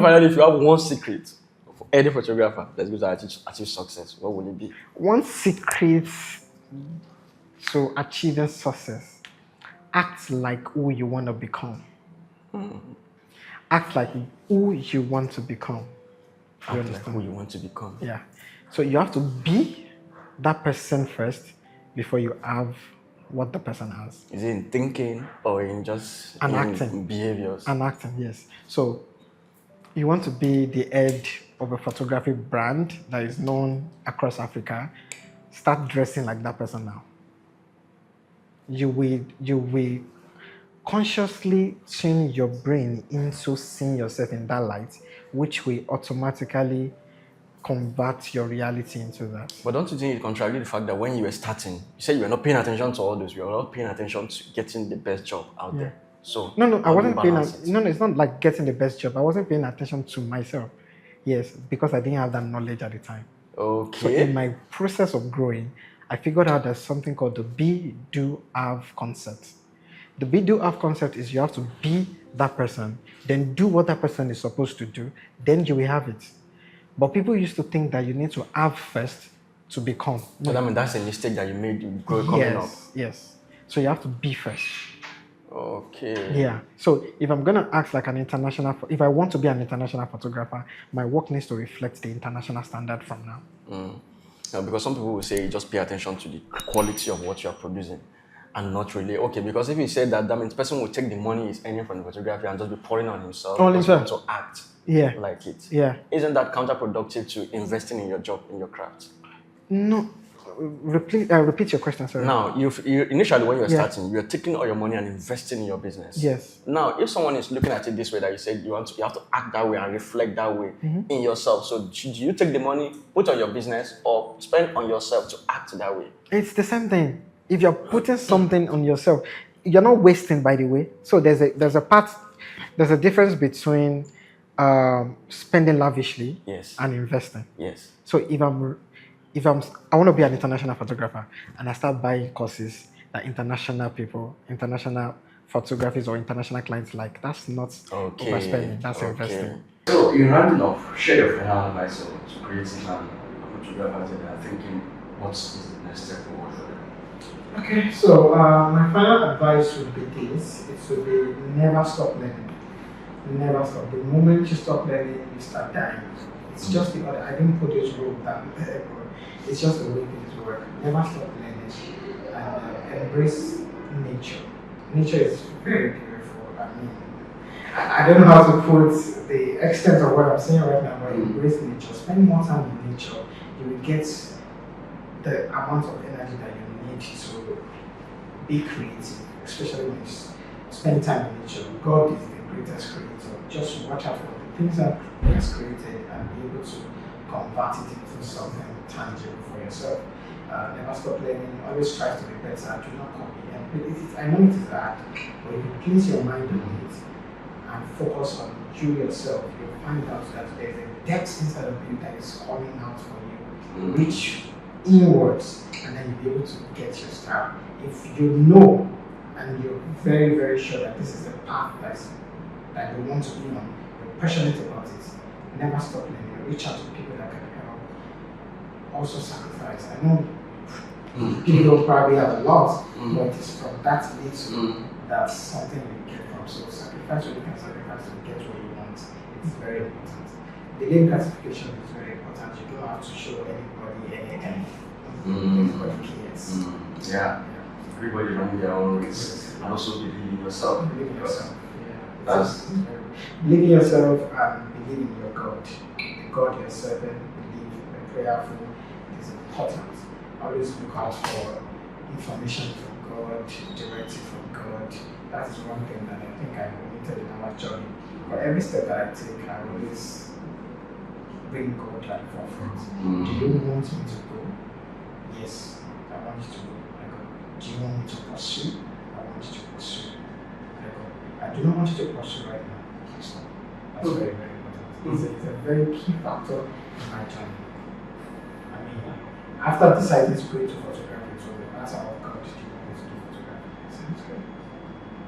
finally, if you have one secret for any photographer that's going to achieve success, what will it be? One secret to achieving success: act like who you want to become. Act like who you want to become. You Act like understand? who you want to become. Yeah. So you have to be that person first before you have what the person has. Is it in thinking or in just And in acting. behaviors? And acting, yes. So you want to be the head of a photography brand that is known across Africa. Start dressing like that person now. You will consciously tune your brain into seeing yourself in that light, which will automatically convert your reality into that. But don't you think it contradicts the fact that when you were starting, you said you were not paying attention to all those, you were not paying attention to getting the best job out there. So No, I how do you wasn't paying. balance it? No, it's not like getting the best job. I wasn't paying attention to myself. Yes, because I didn't have that knowledge at the time. So Okay. in my process of growing, I figured out there's something called the be, do, have concept. The be, do, have concept is you have to be that person, then do what that person is supposed to do, then you will have it. But people used to think that you need to have first to become. But I mean, that's a mistake that you made coming up. Yes. So you have to be first. Okay. Yeah. So if I'm gonna act like an international, if I want to be an international photographer, my work needs to reflect the international standard from now. Yeah, because some people will say just pay attention to the quality of what you are producing and not really, okay, because if you say that, that means the person will take the money he's earning from the photography and just be pouring on himself On because he himself. wants to act Yeah. like it. Yeah. Isn't that counterproductive to investing in your job, in your craft? No. Repeat your question, sorry. Now, you initially when you were starting, you were taking all your money and investing in your business. Yes. Now, if someone is looking at it this way, that you said you have to act that way and reflect that way in yourself. So, do you take the money, put on your business, or spend on yourself to act that way? It's the same thing. If you're putting something on yourself, you're not wasting, by the way. So there's a difference between spending lavishly and investing. Yes. So I want to be an international photographer and I start buying courses that international photographers or international clients like, that's not overspending, that's investing. So, in rounding off, share your final advice to creating a photographer that are thinking, what's the next step forward for them? Okay, so my final advice would be this: it would be never stop learning. Never stop. The moment you stop learning, you start dying. It's just the other. I didn't put this rule down there, but it's just the way things work. Never stop learning and embrace nature. Nature is very beautiful. I mean, I don't know how to put the extent of what I'm saying right now, but embrace nature. Spend more time in nature. You will get the amount of energy that you need to be creative, especially when you spend time in nature. God is the greatest creator. Just watch out for the things that He has created and be able to convert it into something tangible for yourself. Never stop learning, always try to be better, do not copy. And I know it is hard, but if you place your mind on it and focus on you yourself, you'll find out that there's a depth inside of you that is calling out for you. Reach inwards, and then you'll be able to get your style. If you know and you're very, very sure that this is a path that you want to be on, you're passionate about it, never stop learning. Reach out to people that can help. Also sacrifice. I know people don't probably have a lot, but it's from that little that's something you get from. So sacrifice what you can sacrifice to get what you want. It's very important. Delayed gratification is very important. You don't have to show anybody anything. Everybody cares. Yeah. Everybody running their own race and also believe in yourself. Believe in yourself. That's believe in yourself and believe in your God. God you're serving, believe, be prayerful. It is important. Always look out for information from God, directive from God. That is one thing that I think I omitted in our journey. For every step that I take, I always bring God at the forefront. Do you want me to go? Yes, I want you to go. I go. Do you want me to pursue? I want you to pursue. I go. I do not want you to pursue right now. Please stop. That's very, very important. It's a very key factor in my journey. I mean, after deciding to go into photography, so that's how God do you want me to do photography. Sounds good.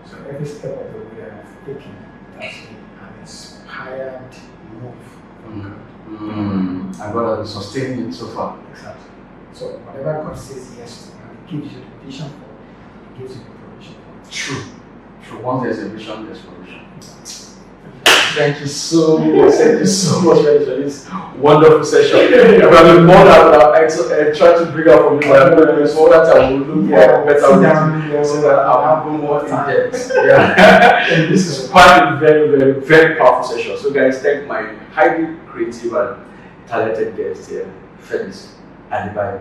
So every step of the way I've taken, that's an inspired move from God. And God has sustained it so far. Exactly. So whatever God says yes to, and He gives you the vision for, He gives you the provision for. True. True. Once there's a vision, there's provision. Thank you so much. Thank you so much for this wonderful session. I probably more than I tried to bring out from you, but I'm going to so that I will look for better ways so that I will go more in depth. Yeah. This is quite a very, very, very powerful session. So, guys, thank my highly creative and talented guest here, Felix Adebayo,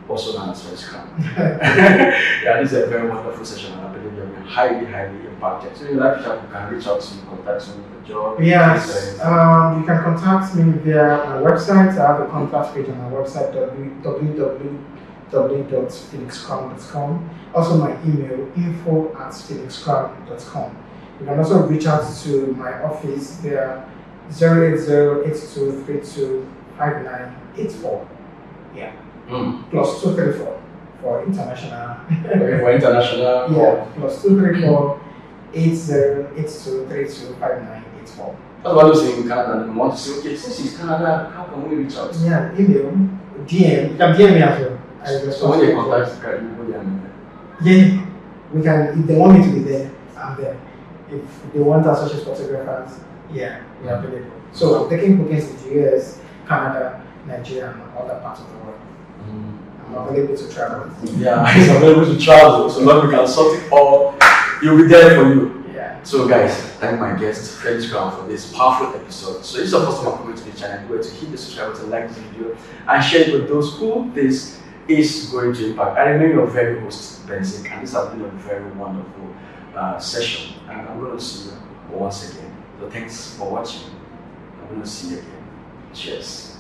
also known as Felix Crown. Yeah, this is a very wonderful session, and I believe you're highly, highly impacted. So, you like you can reach out to me, contact me for job. Yes, you can contact me via my website. I have a contact page on my website, www.felixcrown.com. Also, my email, info@felixcrown.com. You can also reach out to my office there, 08082325984. Yeah. Plus 234 for international. Okay, for international. Yeah, plus 234 8082325984. That's what I was saying in Canada. And I want to say, okay, since it's Canada, how can we reach out? Yeah, email, DM. You can DM me as well. So when they contact you, can you Yeah, we can. If they want me to be there, I'm there. If they want associate photographers, yeah, we are available. So I'm taking bookings in the US, Canada, Nigeria, and other parts of the world. I'm available to travel. Yeah, he's available to travel, so long we can sort it all, he'll be there for you. Yeah. So guys, thank my guest, Felix Crown, for this powerful episode. So if you're the first time coming to the channel, go to hit the subscribe button, like this video, and share it with those who this is going to impact. I remain your very host, Benzik, and this has been a very wonderful session. And I'm going to see you once again. So thanks for watching. I'm going to see you again. Cheers.